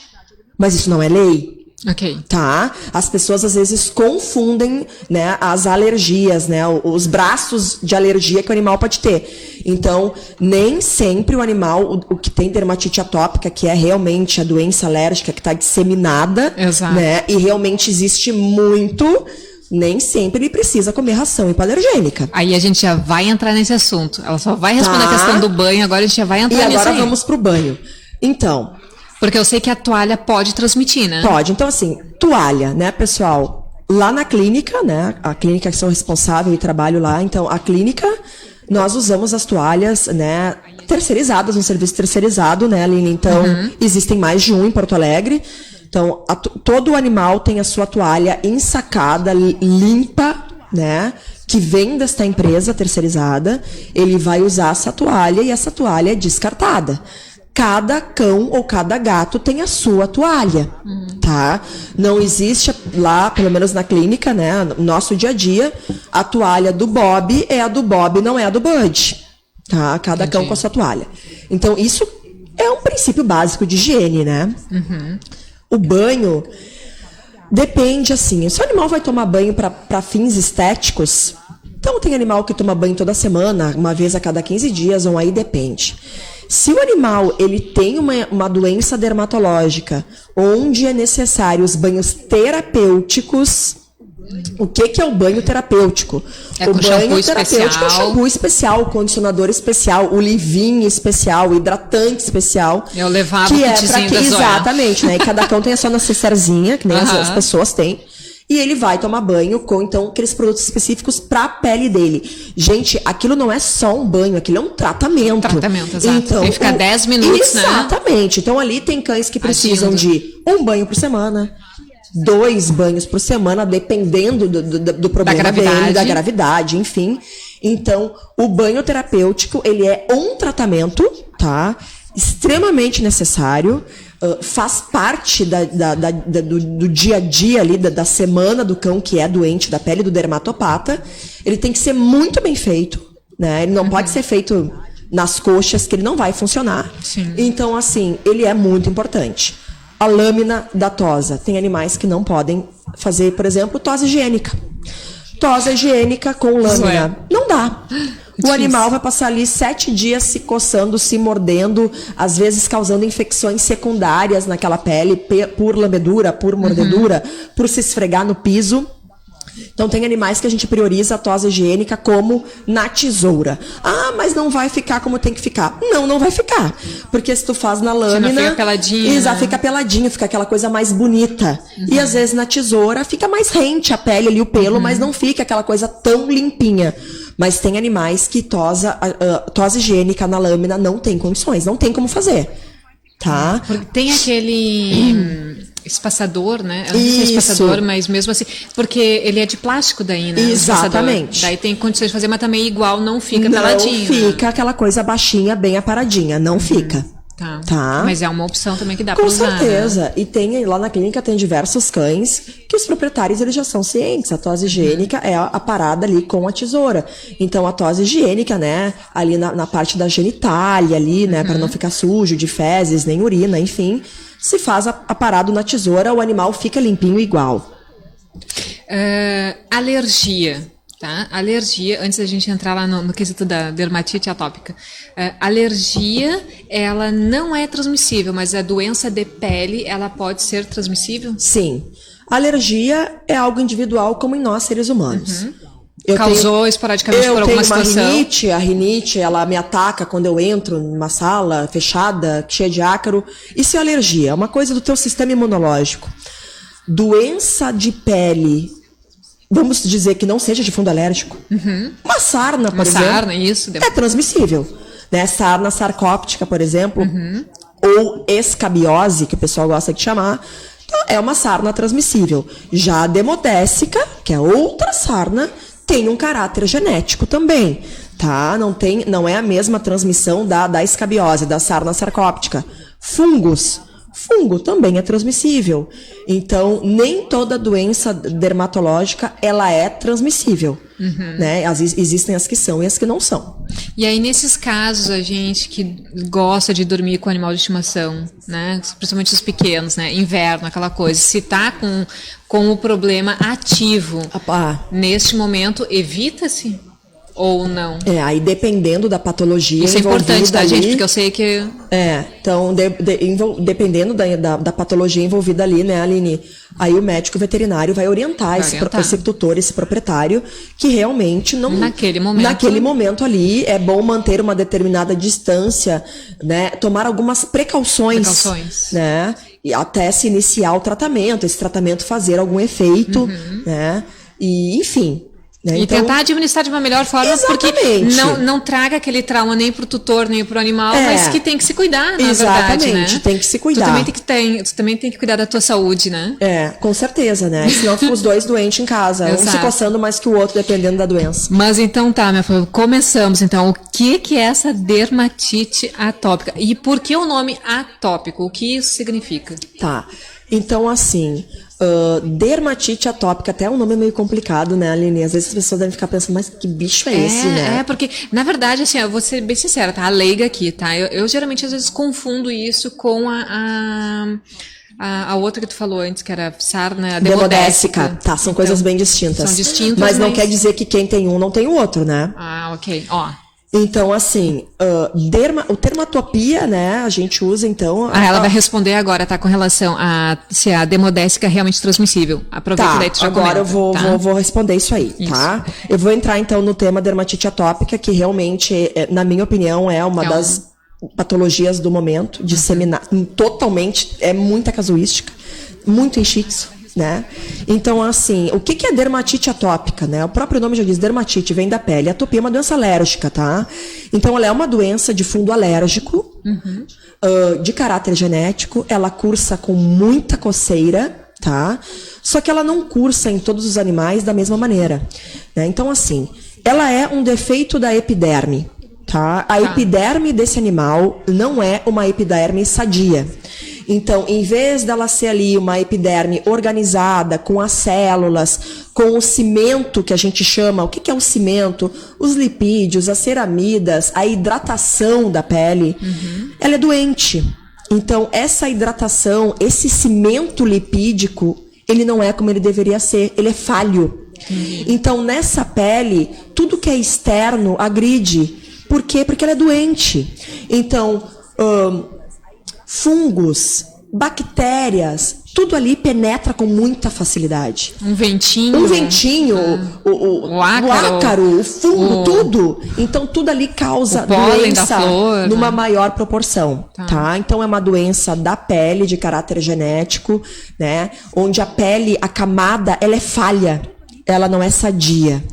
Mas isso não é lei. Ok. Tá? As pessoas às vezes confundem, né, as alergias, né, os braços de alergia que o animal pode ter. Então, nem sempre o animal, o que tem dermatite atópica, que é realmente a doença alérgica que está disseminada, Exato. né, e realmente existe muito, nem sempre ele precisa comer ração hipoalergênica. Aí a gente já vai entrar nesse assunto. Ela só vai responder Tá. a questão do banho, agora a gente já vai E entrar nisso agora aí. vamos pro banho. Então, Porque eu sei que a toalha pode transmitir, né? pode. Então, assim, toalha, né, pessoal? lá na clínica, né? A clínica que sou responsável e trabalho lá. Então, a clínica, nós usamos as toalhas, né? Terceirizadas, um serviço terceirizado, né, Aline? Então, existem mais de um em Porto Alegre. Então, todo animal tem a sua toalha ensacada, limpa, né? Que vem desta empresa terceirizada. Ele vai usar essa toalha e essa toalha é descartada. Cada cão ou cada gato tem a sua toalha, tá? Não existe lá, pelo menos na clínica, né, no nosso dia a dia, a toalha do Bob é a do Bob, não é a do Bud, tá? Cada cão com a sua toalha. Então, isso é um princípio básico de higiene, né? O banho depende, assim, se o animal vai tomar banho para fins estéticos, então tem animal que toma banho toda semana, uma vez a cada 15 dias, ou aí depende. Se o animal ele tem uma doença dermatológica, onde é necessário os banhos terapêuticos, o que é o banho terapêutico? É o com banho shampoo terapêutico especial. é o shampoo especial, o condicionador especial, o leave-in especial, o hidratante especial. Eu levava que o é kitzinho para que da Zoé. exatamente, né? E cada cão tem a sua necessairezinha, que nem as pessoas têm. E ele vai tomar banho com, então, aqueles produtos específicos pra pele dele. Gente, aquilo não é só um banho, aquilo é um tratamento. Tratamento, exato. Então, Tem que ficar 10 minutos, né? Exatamente. Então, ali tem cães que precisam Agindo. de um banho por semana, 2 banhos por semana, dependendo do problema dele, da gravidade, enfim. Então, o banho terapêutico, ele é um tratamento, tá? Extremamente necessário. Faz parte do dia a dia ali, da semana do cão que é doente da pele, do dermatopata. Ele tem que ser muito bem feito, né? Ele não pode ser feito nas coxas, que ele não vai funcionar. Sim. Então, assim, ele é muito importante. A lâmina da tosa. Tem animais que não podem fazer, por exemplo, tosa higiênica. Tosa higiênica com lâmina. Não dá. O animal vai passar ali 7 dias se coçando, se mordendo, às vezes causando infecções secundárias naquela pele, por lambedura, por mordedura, por se esfregar no piso. Então, tem animais que a gente prioriza a tosa higiênica como na tesoura. Ah, mas não vai ficar como tem que ficar. Não vai ficar. Porque se tu faz na lâmina... fica peladinho, exato, né? fica peladinho, fica aquela coisa mais bonita. E às vezes na tesoura fica mais rente a pele ali, o pelo, mas não fica aquela coisa tão limpinha. Mas tem animais que tosa higiênica na lâmina não tem condições, não tem como fazer. Tá? Porque tem aquele espaçador, né? Eu não sei se é espaçador, mas mesmo assim... Porque ele é de plástico daí, né? Exatamente. Daí tem condições de fazer, mas também igual não fica peladinho. Não fica aquela coisa baixinha, bem aparadinha. Não fica. Tá. Mas é uma opção também que dá pra Com usar. certeza. Né? E tem, lá na clínica tem diversos cães que os proprietários eles já são cientes. A tosa higiênica é a parada ali com a tesoura. Então a tosa higiênica, né, ali na parte da genitália ali, né, para não ficar sujo de fezes, nem urina, enfim, se faz a parada na tesoura, o animal fica limpinho igual. Alergia. Tá? Alergia, antes da gente entrar lá no quesito da dermatite atópica. Alergia, ela não é transmissível, mas a doença de pele, ela pode ser transmissível? Sim. Alergia é algo individual como em nós, seres humanos. Causou esporadicamente por alguma situação? A rinite, ela me ataca quando eu entro numa sala fechada, cheia de ácaro. Isso é alergia, é uma coisa do teu sistema imunológico. Doença de pele... Vamos dizer que não seja de fundo alérgico. Uma sarna, por exemplo. Uma sarna, isso. É transmissível. Né? Sarna sarcóptica, por exemplo, ou escabiose, que o pessoal gosta de chamar, é uma sarna transmissível. Já a demodécica, que é outra sarna, tem um caráter genético também. Tá? Não é a mesma transmissão da escabiose, da sarna sarcóptica. Fungo também é transmissível. Então, nem toda doença dermatológica ela é transmissível. Né? Existem as que são e as que não são. E aí, nesses casos, a gente que gosta de dormir com animal de estimação, né? Principalmente os pequenos, né? Inverno, aquela coisa. Se tá com o problema ativo, neste momento, evita-se? Ou não? Aí dependendo da patologia isso é importante, tá, ali, gente? Porque eu sei que... então, dependendo da patologia envolvida ali, né, Aline? Aí o médico veterinário vai orientar esse tutor, esse proprietário, que realmente não... Naquele momento ali, é bom manter uma determinada distância, né? Tomar algumas precauções. Né? e até se iniciar o tratamento, esse tratamento fazer algum efeito, né? E, enfim. Né? E Então, tentar administrar de uma melhor forma, exatamente. porque não traga aquele trauma nem pro tutor, nem pro animal, mas que tem que se cuidar, na exatamente, verdade, né? tem que se cuidar. Tu também tem que cuidar da tua saúde, né? Com certeza, né? Senão ficam os dois doentes em casa, um se Exato. coçando mais que o outro, dependendo da doença. Mas então tá, minha filha, começamos então. O que é essa dermatite atópica? E por que o nome atópico? O que isso significa? Tá. Então, assim, dermatite atópica, até é um nome meio complicado, né, Aline? Às vezes as pessoas devem ficar pensando, mas que bicho é esse, né? Porque, na verdade, assim, eu vou ser bem sincera, tá? A leiga aqui, tá? Eu geralmente, às vezes, confundo isso com a outra que tu falou antes, que era sarna demodécica. Tá, são coisas bem distintas. São distintas, mas não quer dizer que quem tem um não tem o outro, né? Ah, ok. Ó. Então, assim, o termatopia, né, a gente usa, então... Ela vai responder agora, tá, com relação a se a demodécica é realmente transmissível. Aproveita tá, daí tu já agora comenta, eu vou responder isso aí, tá? Eu vou entrar, então, no tema dermatite atópica, que realmente, na minha opinião, é uma das patologias do momento, disseminar, totalmente, é muita casuística, muito enxixo. Né? Então, assim, o que é dermatite atópica, né? O próprio nome já diz, dermatite vem da pele. A atopia é uma doença alérgica, tá? Então, ela é uma doença de fundo alérgico, de caráter genético. Ela cursa com muita coceira, tá? Só que ela não cursa em todos os animais da mesma maneira, né? Então, assim, ela é um defeito da epiderme, tá? A epiderme desse animal não é uma epiderme sadia. Então, em vez dela ser ali uma epiderme organizada, com as células, com o cimento que a gente chama, o que é o cimento? Os lipídios, as ceramidas, a hidratação da pele, ela é doente. Então, essa hidratação, esse cimento lipídico, ele não é como ele deveria ser, ele é falho. Então, nessa pele, tudo que é externo agride. Por quê? Porque ela é doente. Então, fungos, bactérias, tudo ali penetra com muita facilidade. Um ventinho, o ácaro, o fungo, tudo. Então, tudo ali causa doença numa maior proporção, tá? Então, é uma doença da pele, de caráter genético, né? Onde a pele, a camada, ela é falha. Ela não é sadia.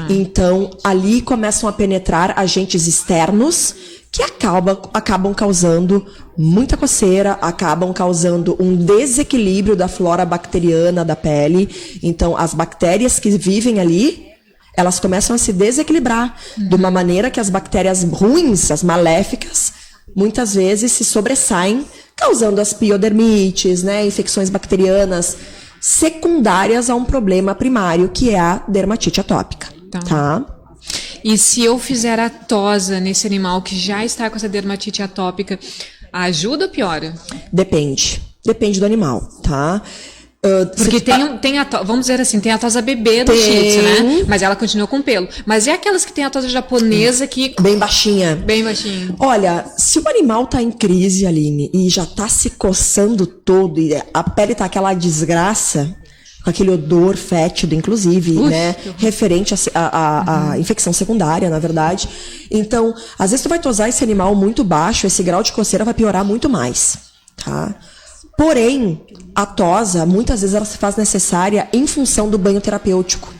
Então, ali começam a penetrar agentes externos que acabam causando muita coceira, acabam causando um desequilíbrio da flora bacteriana da pele. Então, as bactérias que vivem ali, elas começam a se desequilibrar de uma maneira que as bactérias ruins, as maléficas, muitas vezes se sobressaem, causando as piodermites, né, infecções bacterianas secundárias a um problema primário, que é a dermatite atópica, tá? E se eu fizer a tosa nesse animal que já está com essa dermatite atópica, ajuda ou piora? Depende do animal, tá? Porque vamos dizer assim, tem a tosa bebê do Shih Tzu, né? Mas ela continua com pelo. Mas é aquelas que tem a tosa japonesa que... Bem baixinha. Bem baixinha. Olha, se o animal tá em crise, Aline, e já tá se coçando todo, e a pele tá aquela desgraça, com aquele odor fétido, inclusive, né? Referente a infecção secundária, na verdade. Então, às vezes tu vai tosar esse animal muito baixo, esse grau de coceira vai piorar muito mais, tá? Porém, a tosa, muitas vezes ela se faz necessária em função do banho terapêutico,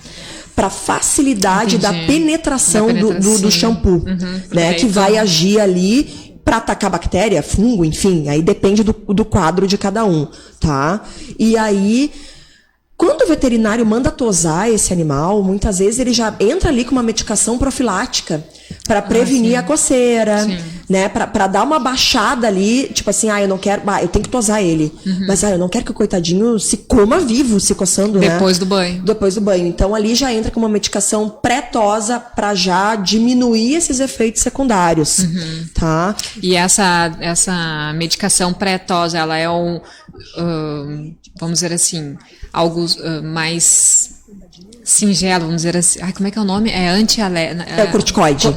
para facilidade da penetração do shampoo, né? Que vai agir ali para atacar bactéria, fungo, enfim, aí depende do quadro de cada um, tá? E aí, quando o veterinário manda tosar esse animal, muitas vezes ele já entra ali com uma medicação profilática para prevenir a coceira, né? Para dar uma baixada ali, tipo assim, eu não quero, eu tenho que tosar ele. Mas eu não quero que o coitadinho se coma vivo, se coçando, Depois do banho. Depois do banho. Então ali já entra com uma medicação pré-tosa para já diminuir esses efeitos secundários, tá? E essa medicação pré-tosa, ela é vamos dizer assim, algo mais singelo, vamos dizer assim. Como é que é o nome? É é o corticoide.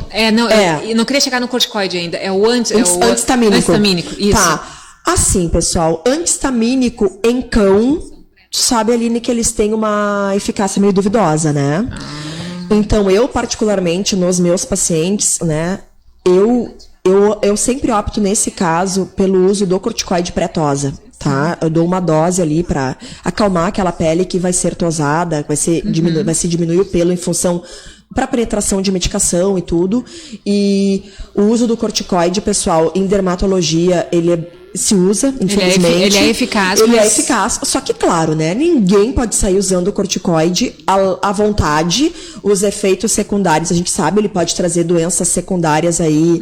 Eu não queria chegar no corticoide ainda. É o antihistamínico. Antihistamínico, isso. Tá. Assim, pessoal, antihistamínico em cão, tu sabe, Aline, que eles têm uma eficácia meio duvidosa, né? Então, eu, particularmente, nos meus pacientes, né, eu sempre opto, nesse caso, pelo uso do corticoide pré-tosa, tá? Eu dou uma dose ali pra acalmar aquela pele que vai ser tosada, vai se diminuir o pelo em função para penetração de medicação e tudo. E o uso do corticoide, pessoal, em dermatologia, se usa, infelizmente. Ele é eficaz. Ele é eficaz, só que, claro, né? Ninguém pode sair usando o corticoide à vontade. Os efeitos secundários, a gente sabe, ele pode trazer doenças secundárias aí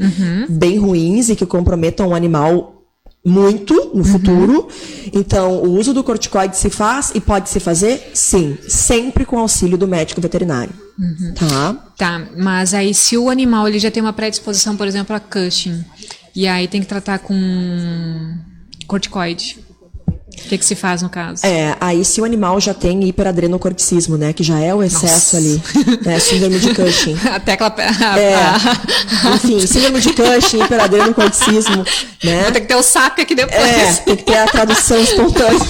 bem ruins e que comprometam o animal muito no futuro. Então, o uso do corticoide se faz e pode se fazer? Sim. Sempre com auxílio do médico veterinário. Tá, mas aí se o animal ele já tem uma predisposição, por exemplo, a Cushing, e aí tem que tratar com corticoide, o que se faz no caso? Aí se o animal já tem hiperadrenocorticismo, né, que já é o excesso ali, né, síndrome de Cushing. A tecla... Enfim, síndrome de Cushing, hiperadrenocorticismo, né. Vai ter que ter o SAP aqui depois. Tem que ter a tradução espontânea.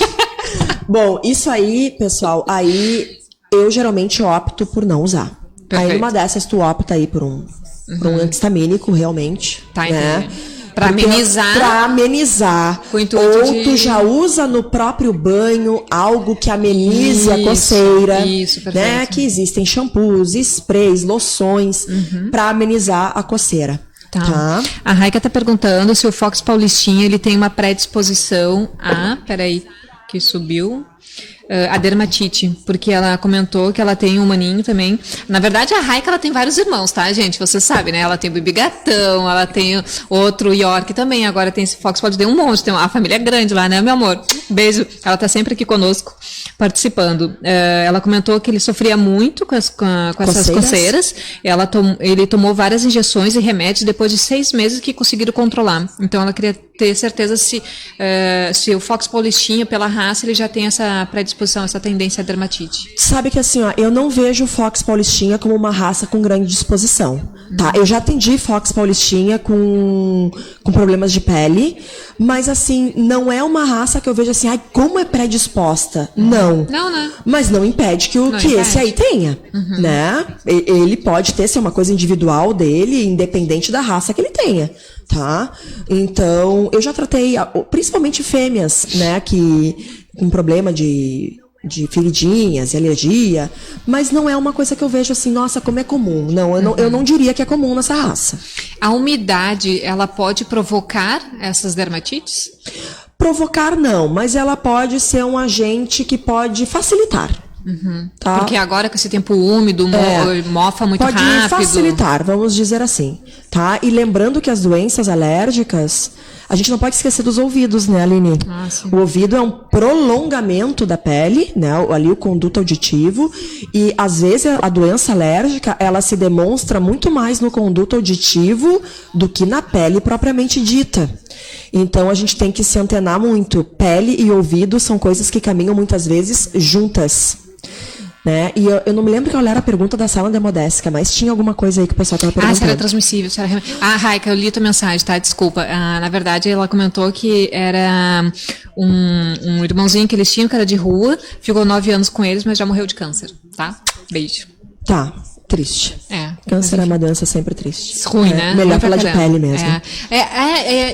Bom, isso aí, pessoal, aí eu geralmente opto por não usar. Perfeito. Aí numa dessas tu opta aí por um antistamínico, realmente, Tá, né. entendi. Pra amenizar. Pra amenizar. Com o intuito Ou tu já usa no próprio banho algo que amenize a coceira. Isso, perfeito. Né? Que existem shampoos, sprays, loções pra amenizar a coceira. Tá. A Raika tá perguntando se o Fox Paulistinha ele tem uma predisposição a... Peraí, que subiu... a dermatite, porque ela comentou que ela tem um maninho também. Na verdade, a Raika, ela tem vários irmãos, tá, gente? Você sabe, né? Ela tem o Bibi Gatão, ela tem outro York também, agora tem esse Fox, pode ter um monte, tem a família grande lá, né, meu amor? Beijo. Ela tá sempre aqui conosco, participando. Ela comentou que ele sofria muito com essas coceiras. Ele tomou várias injeções e remédios depois de 6 meses que conseguiram controlar. Então, ela queria ter certeza se o Fox Paulistinha, pela raça, ele já tem essa predisposição, essa tendência à dermatite. Sabe que assim, ó, eu não vejo o Fox Paulistinha como uma raça com grande disposição, tá? Eu já atendi Fox Paulistinha com problemas de pele, mas assim, não é uma raça que eu vejo assim, ai, como é predisposta. Não. Não, né? Mas não impede que esse aí tenha, né? Ele pode ter, ser uma coisa individual dele, independente da raça que ele tenha. Tá? Então, eu já tratei, principalmente fêmeas, né, que com problema de feridinhas e alergia, mas não é uma coisa que eu vejo assim, nossa, como é comum. Não, eu não diria que é comum nessa raça. A umidade, ela pode provocar essas dermatites? Provocar não, mas ela pode ser um agente que pode facilitar. Tá? Porque agora com esse tempo úmido, mofa muito rápido. Pode facilitar, vamos dizer assim. Tá? E lembrando que as doenças alérgicas, a gente não pode esquecer dos ouvidos, né, Aline? O ouvido é um prolongamento da pele, né, ali o conduto auditivo, e às vezes a doença alérgica, ela se demonstra muito mais no conduto auditivo do que na pele propriamente dita. Então a gente tem que se antenar muito. Pele e ouvido são coisas que caminham muitas vezes juntas. Né? E eu não me lembro qual era a pergunta da sala demodésica, mas tinha alguma coisa aí que o pessoal estava perguntando. Se era transmissível. Raika, eu li a tua mensagem, tá? Desculpa. Na verdade, ela comentou que era um irmãozinho que eles tinham, que era de rua, ficou 9 anos com eles, mas já morreu de câncer, tá? Beijo. Tá. Triste. Câncer é uma doença sempre triste. Ruim, né? Melhor falar de pele mesmo.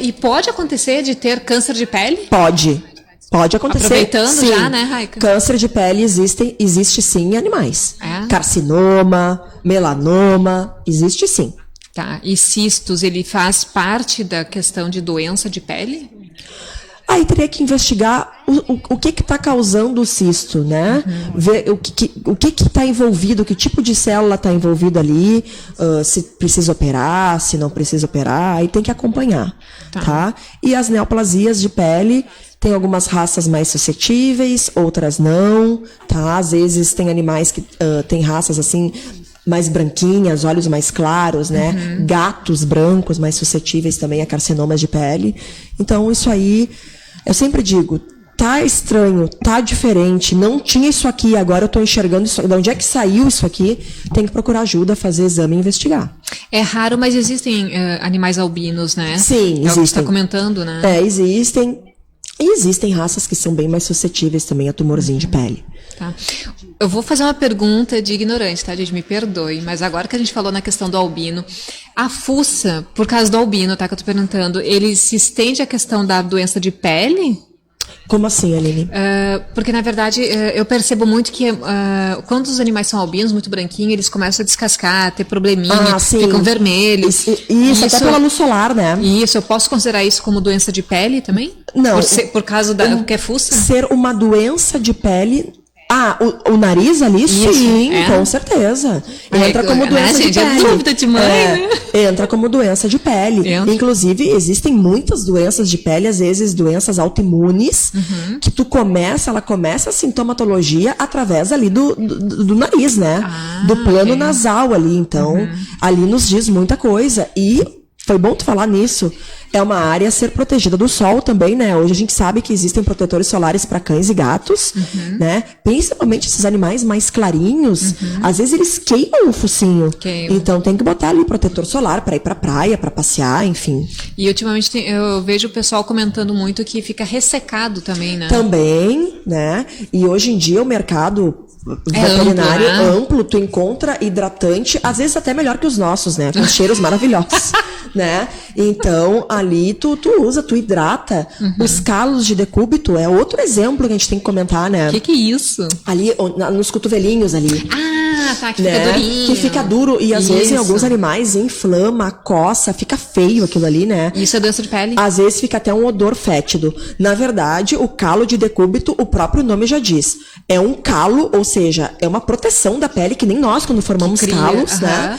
E pode acontecer de ter câncer de pele? Pode acontecer. Aproveitando sim. já, né, Raika? Câncer de pele existe sim em animais. Carcinoma, melanoma, existe sim. Tá. E cistos, ele faz parte da questão de doença de pele? Aí teria que investigar o que está causando o cisto, né? Ver o que está envolvido, que tipo de célula está envolvida ali, se precisa operar, se não precisa operar, aí tem que acompanhar, tá? E as neoplasias de pele, tem algumas raças mais suscetíveis, outras não, tá? Às vezes tem animais que tem raças assim mais branquinhas, olhos mais claros, né? Gatos brancos mais suscetíveis também a carcinomas de pele. Então isso aí, eu sempre digo, tá estranho, tá diferente, não tinha isso aqui, agora eu tô enxergando isso, de onde é que saiu isso aqui? Tem que procurar ajuda, fazer exame e investigar. É raro, mas existem animais albinos, né? Sim, existem. É o que você está comentando, né? Existem. E existem raças que são bem mais suscetíveis também a tumorzinho de pele. Tá. Eu vou fazer uma pergunta de ignorante, tá, gente? Me perdoe, mas agora que a gente falou na questão do albino, a fuça, por causa do albino, tá, que eu tô perguntando, ele se estende à questão da doença de pele? Como assim, Aline? Porque, na verdade, eu percebo muito que quando os animais são albinos, muito branquinhos, eles começam a descascar, ter probleminha, ficam vermelhos. Isso, até pela luz solar, né? Isso, eu posso considerar isso como doença de pele também? Não. Por causa porque é fuça? Ser uma doença de pele... o nariz ali? Isso, sim, com certeza. Entra como doença de pele. É dúvida de mãe, né? Entra como doença de pele. Inclusive, existem muitas doenças de pele, às vezes doenças autoimunes, que ela começa a sintomatologia através ali do nariz, né? Do plano nasal ali. Então, ali nos diz muita coisa. E foi bom tu falar nisso. É uma área a ser protegida do sol também, né? Hoje a gente sabe que existem protetores solares para cães e gatos, né? Principalmente esses animais mais clarinhos, às vezes eles queimam o focinho. Então tem que botar ali protetor solar para ir pra praia, para passear, enfim. E ultimamente eu vejo o pessoal comentando muito que fica ressecado também, né? Também, né? E hoje em dia o mercado veterinário amplo, tu encontra hidratante, às vezes até melhor que os nossos, né? Com cheiros maravilhosos, né? Então, ali tu usa, tu hidrata. Os calos de decúbito é outro exemplo que a gente tem que comentar, né? Que é isso? Ali, nos cotovelinhos ali. Tá, que fica durinho. Que fica duro e às vezes em alguns animais inflama, coça, fica feio aquilo ali, né? Isso é doença de pele? Às vezes fica até um odor fétido. Na verdade, o calo de decúbito, o próprio nome já diz. É um calo, ou seja, é uma proteção da pele que nem nós quando formamos calos, né?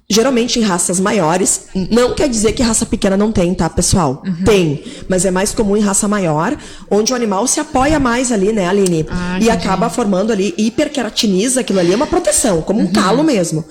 Geralmente em raças maiores, não quer dizer que raça pequena não tem, tá, pessoal? Tem, mas é mais comum em raça maior, onde o animal se apoia mais ali, né, Aline? E acaba formando ali, hiperkeratiniza, aquilo ali é uma proteção, como um calo mesmo.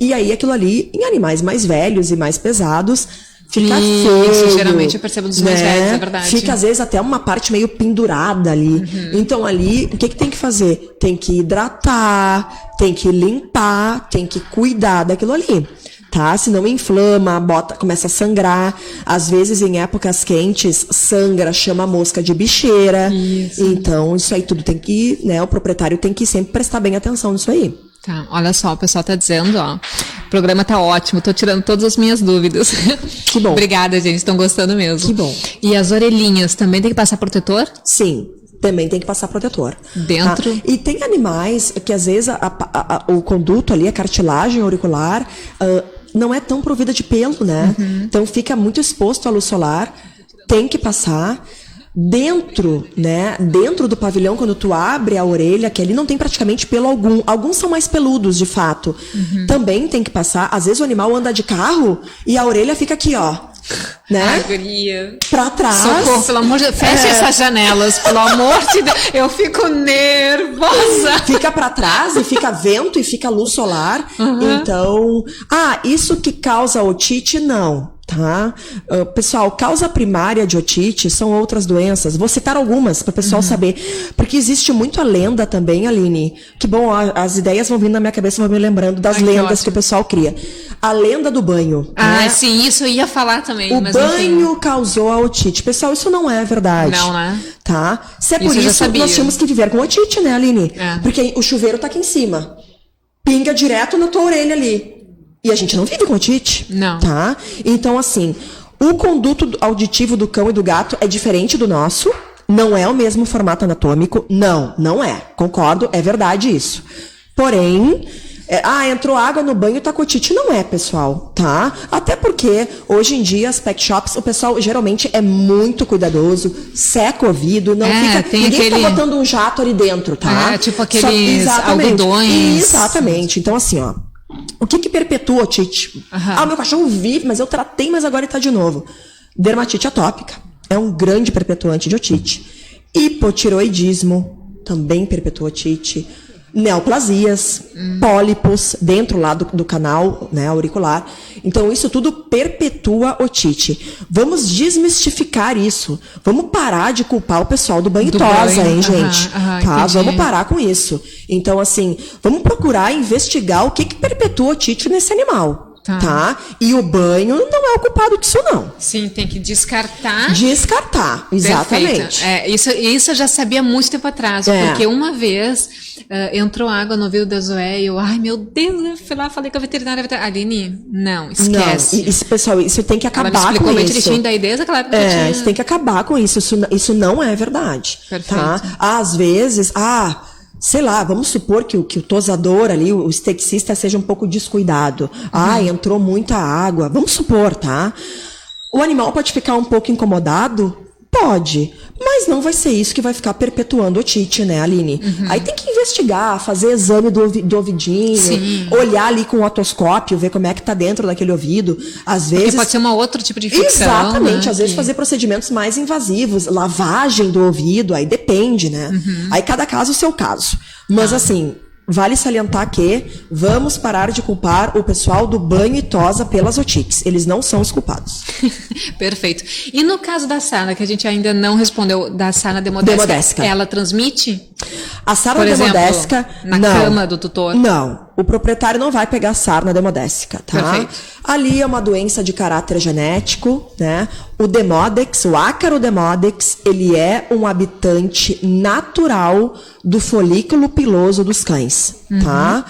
E aí aquilo ali, em animais mais velhos e mais pesados, fica feio. Isso, geralmente eu percebo dos mais velhos, é verdade. Fica às vezes até uma parte meio pendurada ali. Então ali, o que tem que fazer? Tem que hidratar, tem que limpar, tem que cuidar daquilo ali. Tá? Senão inflama, começa a sangrar. Às vezes, em épocas quentes, sangra, chama a mosca de bicheira. Isso. Então, isso aí tudo tem que, né? O proprietário tem que sempre prestar bem atenção nisso aí. Tá, olha só, o pessoal tá dizendo, o programa tá ótimo, tô tirando todas as minhas dúvidas. Que bom. Obrigada, gente, estão gostando mesmo. Que bom. E as orelhinhas, também tem que passar protetor? Sim. Também tem que passar protetor. Dentro? Tá? E tem animais que às vezes o conduto ali, a cartilagem auricular, não é tão provida de pelo, né? Então fica muito exposto à luz solar, tem que passar. Dentro, né? Dentro do pavilhão, quando tu abre a orelha, que ali não tem praticamente pelo algum. Alguns são mais peludos, de fato. Também tem que passar. Às vezes o animal anda de carro e a orelha fica aqui, ó. Né? Agonia. Pra trás. Socorro, pelo amor de Deus. Fecha essas janelas, pelo amor de Deus. Eu fico nervosa. Fica pra trás e fica vento e fica luz solar. Então, isso que causa otite, não. Tá? Pessoal, causa primária de otite são outras doenças. Vou citar algumas para o pessoal saber. Porque existe muito a lenda também, Aline. Que bom, as ideias vão vindo na minha cabeça, vão me lembrando das lendas que o pessoal cria. A lenda do banho. Né? Sim, isso eu ia falar também. O banho causou a otite. Pessoal, isso não é verdade. Não, né? Tá? Se é por isso, nós tínhamos que viver com otite, né, Aline? Porque o chuveiro tá aqui em cima. Pinga direto na tua orelha ali. E a gente não vive com otite. Não. Tá? Então, assim, o conduto auditivo do cão e do gato é diferente do nosso. Não é o mesmo formato anatômico. Não é. Concordo, é verdade isso. Porém, entrou água no banho, tá com otite. Não é, pessoal, tá? Até porque, hoje em dia, as pet shops, o pessoal geralmente é muito cuidadoso, seca o ouvido, não fica... Ninguém tá botando um jato ali dentro, tá? Tipo aqueles algodões. Exatamente. Então, assim, ó. O que perpetua otite? O meu cachorro vive, mas eu tratei, mas agora ele tá de novo. Dermatite atópica é um grande perpetuante de otite. Hipotiroidismo também perpetua otite. Neoplasias, pólipos dentro lá do canal, né, auricular. Então, isso tudo perpetua otite. Vamos desmistificar isso. Vamos parar de culpar o pessoal do banho e tosa, hein, gente? Tá? Vamos parar com isso. Então, assim, vamos procurar investigar o que perpetua otite nesse animal. tá? E o banho não é o culpado disso, não. Sim, tem que descartar. Descartar, exatamente. Isso eu já sabia muito tempo atrás, porque uma vez entrou água no ouvido da Zoé e eu, ai meu Deus, eu fui lá, falei com a veterinária, Aline, não, esquece. Não, isso, pessoal, isso tem que acabar com isso. Ela me explicou bem direitinho, daí desde aquela época isso tem que acabar com isso, isso não é verdade. Perfeito. Tá? Às vezes, sei lá, vamos supor que o tosador ali, o esteticista seja um pouco descuidado. Entrou muita água. Vamos supor, tá? O animal pode ficar um pouco incomodado? Pode. Mas não vai ser isso que vai ficar perpetuando otite, né, Aline? Aí tem que investigar, fazer exame do ouvidinho, Sim. olhar ali com o otoscópio, ver como é que tá dentro daquele ouvido. Às vezes... Porque pode ser um outro tipo de infecção. Exatamente. Né? Às vezes fazer procedimentos mais invasivos, lavagem do ouvido, aí depende, né? Aí cada caso o seu caso. Mas assim... Vale salientar que vamos parar de culpar o pessoal do banho e tosa pelas otites. Eles não são os culpados. Perfeito. E no caso da sarna, que a gente ainda não respondeu, da sarna demodésica, ela transmite? A sarna por exemplo, demodésica... na cama do tutor? Não. O proprietário não vai pegar sarna demodésica, tá? Perfeito. Ali é uma doença de caráter genético, né? O Demodex, o ácaro Demodex, ele é um habitante natural do folículo piloso dos cães, tá?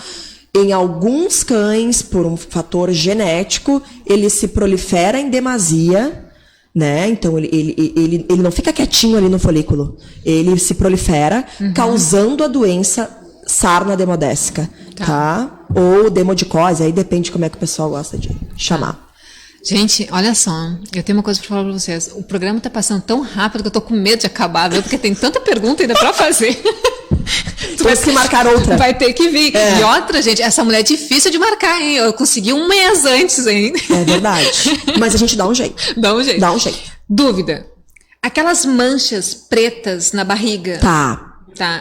Em alguns cães, por um fator genético, ele se prolifera em demasia, né? Então ele não fica quietinho ali no folículo. Ele se prolifera, causando a doença sarna demodésica, tá? Ou demodicose, aí depende como é que o pessoal gosta de chamar. Gente, olha só, eu tenho uma coisa pra falar pra vocês. O programa tá passando tão rápido que eu tô com medo de acabar, viu? Porque tem tanta pergunta ainda pra fazer. Tu vai ter que marcar outra. Vai ter que vir. E outra, gente, essa mulher é difícil de marcar, hein? Eu consegui um mês antes ainda. É verdade. Mas a gente dá um jeito. Dá um jeito. Dá um jeito. Dúvida. Aquelas manchas pretas na barriga. Tá.